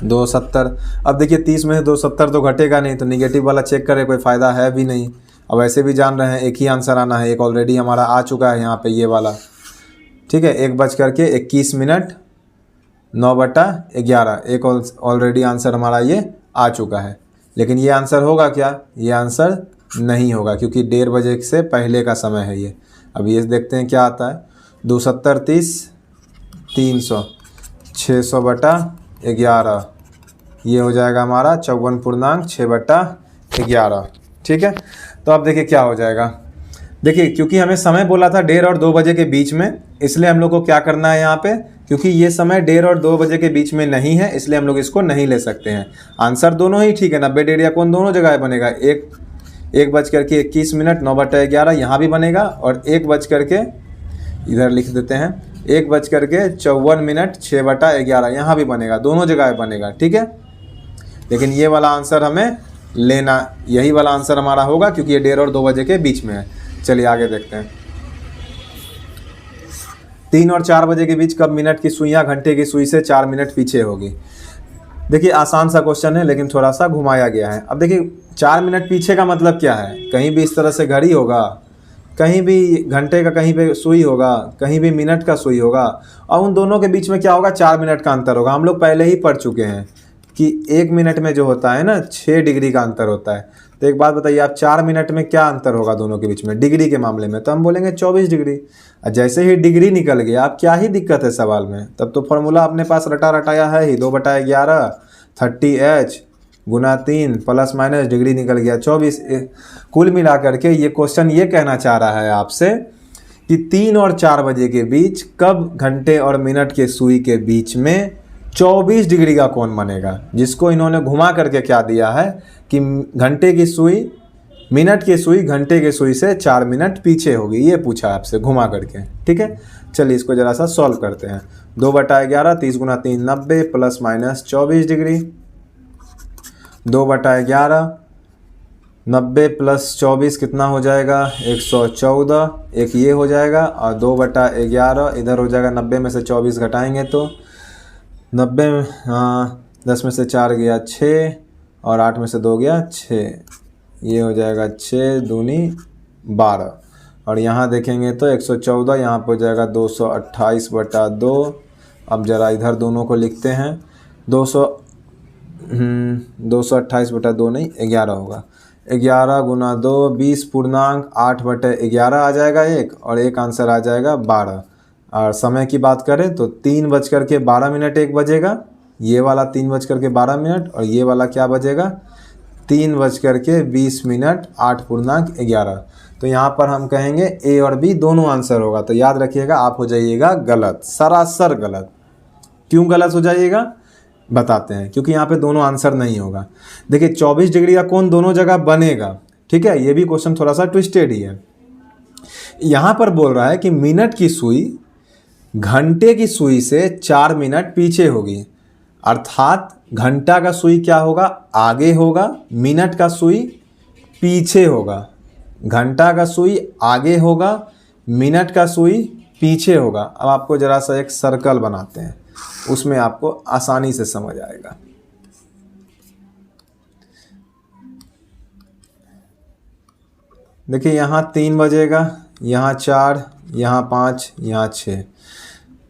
Speaker 1: 270। अब देखिए 30 में से 270 तो घटेगा नहीं, तो निगेटिव वाला चेक करें, कोई फ़ायदा है भी नहीं। अब ऐसे भी जान रहे हैं एक ही आंसर आना है, एक ऑलरेडी हमारा आ चुका है यहाँ पे ये वाला, ठीक है। 1:21 9/11 एक ऑलरेडी आंसर हमारा ये आ चुका है। लेकिन ये आंसर होगा क्या? ये आंसर नहीं होगा, क्योंकि 1:30 बजे से पहले का समय है ये। अब ये देखते हैं क्या आता है। 270 30 300 600/11 ये हो जाएगा हमारा 54.6/11, ठीक है। तो अब देखिए क्या हो जाएगा। देखिए क्योंकि हमें समय बोला था 1:30 और 2 बजे के बीच में, इसलिए हम लोग को क्या करना है यहाँ पे, क्योंकि ये समय 1:30 और 2 बजे के बीच में नहीं है, इसलिए हम लोग इसको नहीं ले सकते हैं। आंसर दोनों ही ठीक है, 90 1:30 या कौन दोनों जगह बनेगा। 1:21 9/11 यहाँ भी बनेगा, और 1 इधर लिख देते हैं 1:54 6/11 यहाँ भी बनेगा, दोनों जगह बनेगा, ठीक है। लेकिन ये वाला आंसर हमें लेना, यही वाला आंसर हमारा होगा, क्योंकि ये 1:30 और 2 बजे के बीच में है। चलिए आगे देखते हैं। 3 और 4 बजे के बीच कब मिनट की सुइयां घंटे की सुई से 4 मिनट पीछे होगी? देखिए आसान सा क्वेश्चन है, लेकिन थोड़ा सा घुमाया गया है। अब देखिए 4 मिनट पीछे का मतलब क्या है? कहीं भी इस तरह से घड़ी होगा, कहीं भी घंटे का कहीं पे सुई होगा, कहीं भी मिनट का सुई होगा, और उन दोनों के बीच में क्या होगा? 4 मिनट का अंतर होगा। हम लोग पहले ही पढ़ चुके हैं कि 1 मिनट में जो होता है ना 6 डिग्री का अंतर होता है। तो एक बात बताइए आप, 4 मिनट में क्या अंतर होगा दोनों के बीच में डिग्री के मामले में? तो हम बोलेंगे 24 डिग्री। और जैसे ही डिग्री निकल गया, आप क्या ही दिक्कत है सवाल में? तब तो फॉर्मूला अपने पास रटाया है ही, 2/11 30H गुना 3 प्लस माइनस डिग्री निकल गया 24। कुल मिला करके ये क्वेश्चन ये कहना चाह रहा है आपसे कि 3 और 4 बजे के बीच कब घंटे और मिनट के सुई के बीच में 24 डिग्री का कोण बनेगा, जिसको इन्होंने घुमा करके क्या दिया है कि घंटे की सुई मिनट की सुई घंटे के सुई से 4 मिनट पीछे होगी, ये पूछा आपसे घुमा करके, ठीक है। चलिए इसको ज़रा सा सॉल्व करते हैं। 2/11 30 गुना 3 90 प्लस माइनस 24 डिग्री। 2/11 90 प्लस 24 कितना हो जाएगा? 114। एक ये हो जाएगा, और 2/11 इधर हो जाएगा। 90 में से 24 घटाएंगे तो 90 10 में से 4 गया 6, और 8 में से 2 गया 6, ये हो जाएगा 6 दूनी 12। और यहाँ देखेंगे तो 114 यहाँ पर हो जाएगा 228/2। अब ज़रा इधर दोनों को लिखते हैं। 228/2 नहीं 11 होगा। 11 गुना 2 20.8/11 आ जाएगा एक, और एक आंसर आ जाएगा 12। और समय की बात करें तो 3:12 एक बजेगा, ये वाला 3:12, और ये वाला क्या बजेगा? 3:20 8.11। तो यहाँ पर हम कहेंगे ए और बी दोनों आंसर होगा। तो याद रखिएगा, आप हो जाइएगा गलत, सरासर गलत। क्यों गलत हो जाइएगा बताते हैं, क्योंकि यहाँ पे दोनों आंसर नहीं होगा। देखिए 24 डिग्री का कोण दोनों जगह बनेगा, ठीक है। ये भी क्वेश्चन थोड़ा सा ट्विस्टेड ही है। यहाँ पर बोल रहा है कि मिनट की सुई घंटे की सुई से 4 मिनट पीछे होगी, अर्थात घंटा का सुई क्या होगा? आगे होगा, मिनट का सुई पीछे होगा। घंटा का सुई आगे होगा, मिनट का सुई पीछे होगा। अब आपको ज़रा सा एक सर्कल बनाते हैं, उसमें आपको आसानी से समझ आएगा। देखिए यहाँ 3 बजेगा, यहाँ 4, यहाँ 5, यहाँ 6।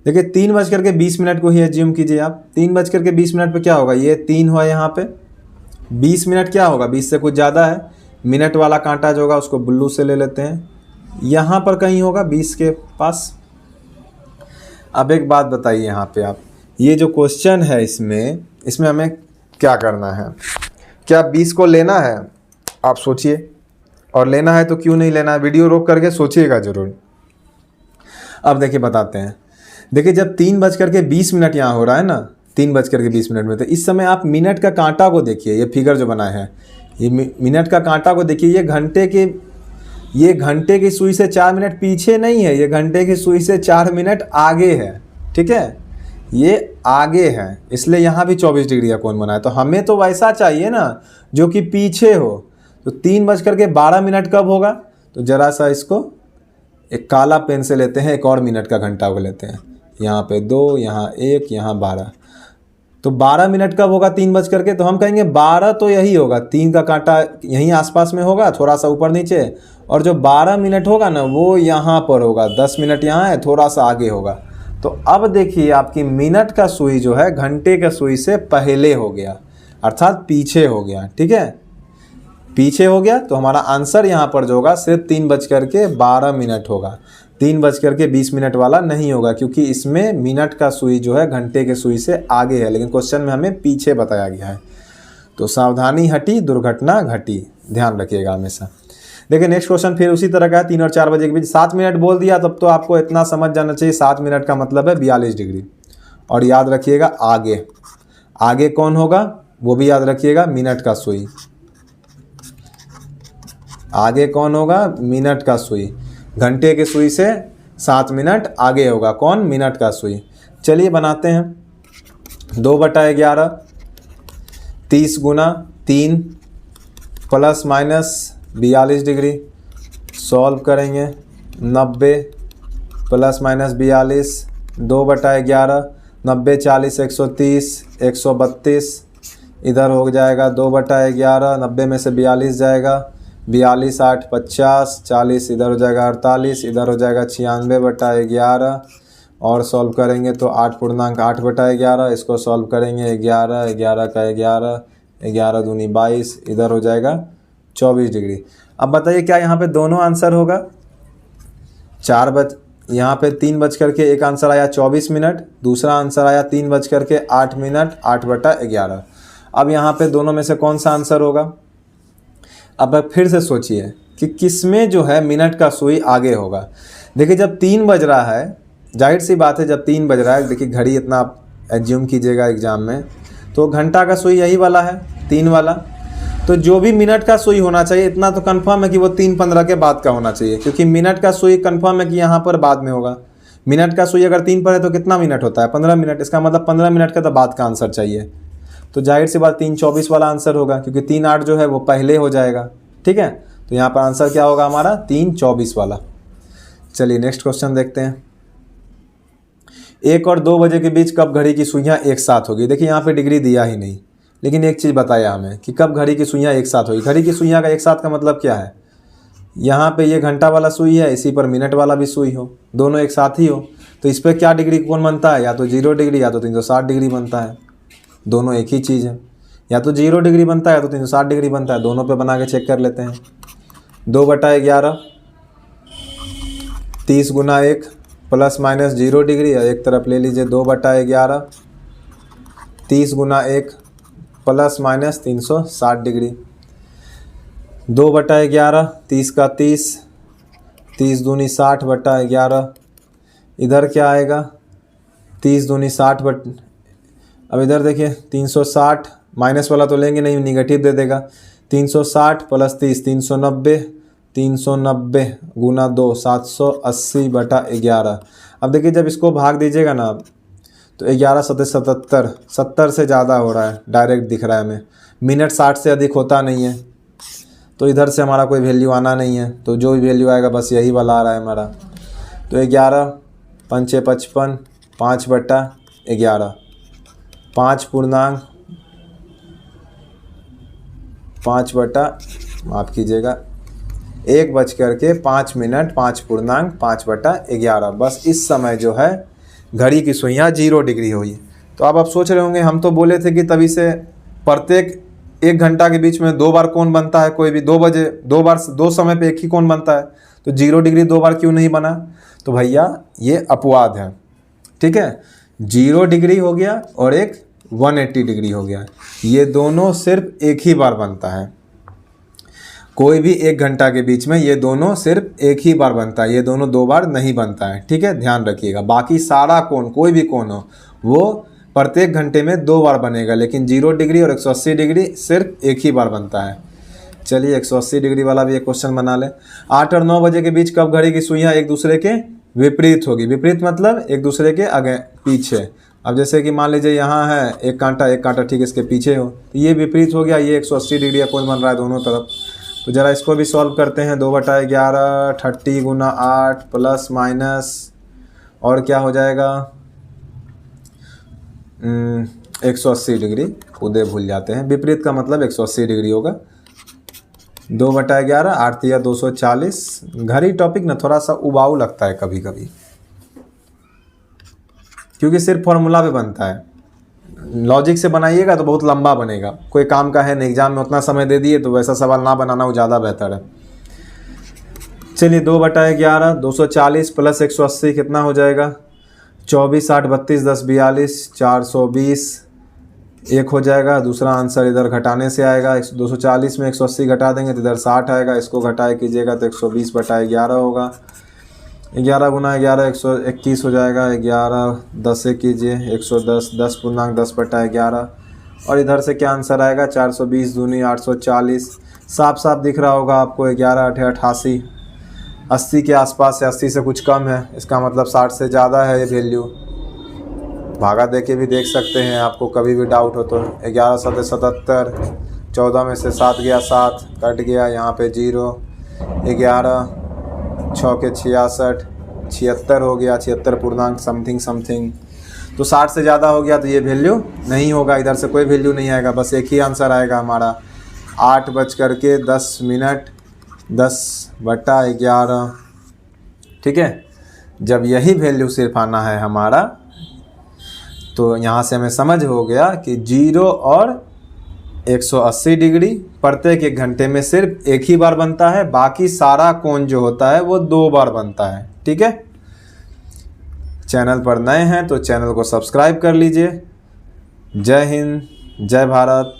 Speaker 1: देखिए 3:20 को ही एज्यूम कीजिए आप। 3:20 पे क्या होगा? ये 3 हुआ यहाँ पे, 20 मिनट क्या होगा? 20 से कुछ ज़्यादा है। मिनट वाला कांटा जो होगा उसको ब्लू से ले लेते हैं, यहाँ पर कहीं होगा 20 के पास। अब एक बात बताइए यहाँ पे आप, ये जो क्वेश्चन है इसमें हमें क्या करना है? क्या 20 को लेना है? आप सोचिए, और लेना है तो क्यों नहीं लेना है? वीडियो रोक करके सोचिएगा ज़रूर। अब देखिए बताते हैं। देखिए जब 3:20 यहाँ हो रहा है ना, 3:20 में, तो इस समय आप मिनट का कांटा को देखिए। ये फिगर जो बनाया है, ये मिनट का कांटा को देखिए। ये घंटे की सुई से 4 मिनट पीछे नहीं है, ये घंटे की सुई से 4 मिनट आगे है, ठीक है। ये आगे है, इसलिए यहाँ भी 24 डिग्री का कोण बना है। तो हमें तो वैसा चाहिए ना जो कि पीछे हो। तो 3:12 कब होगा? तो ज़रा सा इसको एक काला पेन से लेते हैं, एक और मिनट का घंटा को लेते हैं, यहाँ पे 2, यहाँ 1, यहाँ 12। तो 12 मिनट कब होगा 3:00 तो हम कहेंगे 12 तो यही होगा, 3 का कांटा यहीं आसपास में होगा, थोड़ा सा ऊपर नीचे, और जो 12 मिनट होगा ना वो यहाँ पर होगा, 10 मिनट यहाँ है, थोड़ा सा आगे होगा। तो अब देखिए आपकी मिनट का सुई जो है घंटे के सुई से पहले हो गया, अर्थात पीछे हो गया। ठीक है, पीछे हो गया, तो हमारा आंसर यहाँ पर जो होगा सिर्फ 3:12 होगा, 3:20 वाला नहीं होगा, क्योंकि इसमें मिनट का सुई जो है घंटे के सुई से आगे है, लेकिन क्वेश्चन में हमें पीछे बताया गया है। तो सावधानी हटी, दुर्घटना घटी, ध्यान रखिएगा हमेशा। देखिए नेक्स्ट क्वेश्चन फिर उसी तरह का है, 3 और 4 बजे के बीच 7 मिनट बोल दिया, तब तो आपको इतना समझ जाना चाहिए 7 मिनट का मतलब है 42 डिग्री। और याद रखिएगा आगे, आगे कौन होगा वो भी याद रखिएगा, मिनट का सुई। आगे कौन होगा? मिनट का सुई। घंटे के सुई से 7 मिनट आगे होगा कौन? मिनट का सुई। चलिए बनाते हैं। 2/11 30 गुना 3 प्लस माइनस 42 डिग्री, सॉल्व करेंगे। 90 प्लस माइनस 42, 2/11, 90 40 130, 132, इधर हो जाएगा 2/11, 90 में से 42 जाएगा, 42 8 50, 40 इधर हो जाएगा 48, इधर हो जाएगा 96/11, और सॉल्व करेंगे तो 8.8/11, इसको सॉल्व करेंगे 11, 11 का 11, 11 दूनी 22, इधर हो जाएगा 24 डिग्री। अब बताइए क्या यहाँ पे दोनों आंसर होगा? यहाँ पे 3 एक आंसर आया 24 मिनट, दूसरा आंसर आया 3:08 मिनट, 8/11। अब यहाँ पे दोनों में से कौन सा आंसर होगा? अब फिर से सोचिए कि किस में जो है मिनट का सुई आगे होगा। देखिए जब 3 बज रहा है, जाहिर सी बात है जब 3 बज रहा है, देखिए घड़ी इतना आप एज्यूम कीजिएगा एग्जाम में, तो घंटा का सुई यही वाला है 3 वाला, तो जो भी मिनट का सुई होना चाहिए इतना तो कंफर्म है कि वो 3:15 के बाद का होना चाहिए, क्योंकि मिनट का सुई कंफर्म है कि यहाँ पर बाद में होगा। मिनट का सुई अगर 3 पर है तो कितना मिनट होता है? 15 मिनट, इसका मतलब 15 मिनट का तो बाद का आंसर चाहिए। तो जाहिर सी बात 3:24 वाला आंसर होगा, क्योंकि 3:08 जो है वो पहले हो जाएगा। ठीक है, तो यहाँ पर आंसर क्या होगा हमारा? 3:24 वाला। चलिए नेक्स्ट क्वेश्चन देखते हैं। 1 और 2 बजे के बीच कब घड़ी की सुइयाँ एक साथ होगी? देखिए यहाँ पे डिग्री दिया ही नहीं, लेकिन एक चीज़ बताया हमें कि कब घड़ी की सुइयाँ एक साथ होगी। घड़ी की सुइयाँ का एक साथ का मतलब क्या है? यहाँ पे ये घंटा वाला सुई है, इसी पर मिनट वाला भी सुई हो, दोनों एक साथ ही हो, तो इस पर क्या डिग्री कौन बनता है? या तो 0 डिग्री या तो 360 डिग्री बनता है। दोनों एक ही चीज़ है, या तो 0 डिग्री बनता है या तो 360 डिग्री बनता है। दोनों पे बना के चेक कर लेते हैं। 2/11 30 गुना 1 प्लस माइनस 0 डिग्री, एक तरफ ले लीजिए 2/11 30 गुना 1 प्लस माइनस 360 डिग्री। 2/11 30 का 30, 30 दूनी 60/11, इधर क्या आएगा? 30 दूनी 60 अब इधर देखिए 360, माइनस वाला तो लेंगे नहीं, निगेटिव दे देगा। 360 प्लस 30 390, 390 गुना 2 780/11। अब देखिए जब इसको भाग दीजिएगा ना तो 11 7 77, 70 से ज़्यादा हो रहा है, डायरेक्ट दिख रहा है हमें। मिनट 60 से अधिक होता नहीं है, तो इधर से हमारा कोई वैल्यू आना नहीं है, तो जो भी वैल्यू आएगा बस यही वाला आ रहा है हमारा। तो 11 5 55, 5/11, 5 पूर्णांक 5 माफ़ कीजिएगा 1:05 मिनट 5 पूर्णांक 5/11। बस इस समय जो है घड़ी की सुइयाँ 0 डिग्री हुई। तो अब आप सोच रहे होंगे हम तो बोले थे कि तभी से प्रत्येक 1 घंटा के बीच में 2 बार कोण बनता है, कोई भी 2 बजे 2 बार 2 समय पे एक ही कोण बनता है, तो 0 डिग्री 2 बार क्यों नहीं बना? तो भैया ये अपवाद है। ठीक है, 0 डिग्री हो गया और एक 180 डिग्री हो गया, ये दोनों सिर्फ एक ही बार बनता है। कोई भी 1 घंटा के बीच में ये दोनों सिर्फ एक ही बार बनता है, ये दोनों 2 बार नहीं बनता है। ठीक है, ध्यान रखिएगा। बाकी सारा कोण, कोई भी कोण हो, वो प्रत्येक घंटे में 2 बार बनेगा, लेकिन 0 डिग्री और 180 डिग्री सिर्फ एक ही बार बनता है। चलिए 180 डिग्री वाला भी एक क्वेश्चन बना ले। 8 और 9 बजे के बीच कब घड़ी की सुइयाँ एक दूसरे के विपरीत होगी? विपरीत मतलब एक दूसरे के आगे पीछे। अब जैसे कि मान लीजिए यहाँ है एक कांटा ठीक इसके पीछे हो, तो ये विपरीत हो गया, ये 180 डिग्री का कोण बन रहा है दोनों तरफ। तो ज़रा इसको भी सॉल्व करते हैं। 2/11 30 गुना 8 प्लस माइनस और क्या हो जाएगा 180 डिग्री। खुदे भूल जाते हैं, विपरीत का मतलब 180 डिग्री होगा। 2/11 8 या 240। घड़ी टॉपिक ना थोड़ा सा उबाऊ लगता है कभी कभी, क्योंकि सिर्फ फॉर्मूला पे बनता है। लॉजिक से बनाइएगा तो बहुत लंबा बनेगा। कोई काम का है नहीं, एग्जाम में उतना समय दे दिए तो वैसा सवाल ना बनाना वो ज़्यादा बेहतर है। चलिए 2/11 240 प्लस 180 कितना हो जाएगा 24 8 32 10 42 420 एक हो जाएगा। दूसरा आंसर इधर घटाने से आएगा। 240 में 180 घटा देंगे तो इधर 60 आएगा। इसको घटाए कीजिएगा तो 120/11 होगा। 11 गुना 11 121 हो जाएगा। 11 10 से कीजिए 110 10 पूर्णांक 10/11 और इधर से क्या आंसर आएगा 420 दूनी 840। साफ साफ दिख रहा होगा आपको। 11 8 88 80 के आसपास है, 80 से कुछ कम है, इसका मतलब 60 से ज़्यादा है ये वैल्यू। भागा दे के भी देख सकते हैं, आपको कभी भी डाउट हो तो। 11 7 77 14 में से 7 गया 7 कट गया, यहाँ पे 0 11 6 के 66 76 हो गया 76 पूर्णांक समथिंग। तो 60 से ज़्यादा हो गया तो ये वैल्यू नहीं होगा। इधर से कोई वैल्यू नहीं आएगा, बस एक ही आंसर आएगा हमारा 8:10 10/11। ठीक है, जब यही वैल्यू सिर्फ आना है हमारा तो यहाँ से हमें समझ हो गया कि 0 और 180 डिग्री प्रत्येक 1 घंटे में सिर्फ एक ही बार बनता है, बाकी सारा कोण जो होता है वो 2 बार बनता है। ठीक है, चैनल पर नए हैं तो चैनल को सब्सक्राइब कर लीजिए। जय हिंद, जय भारत।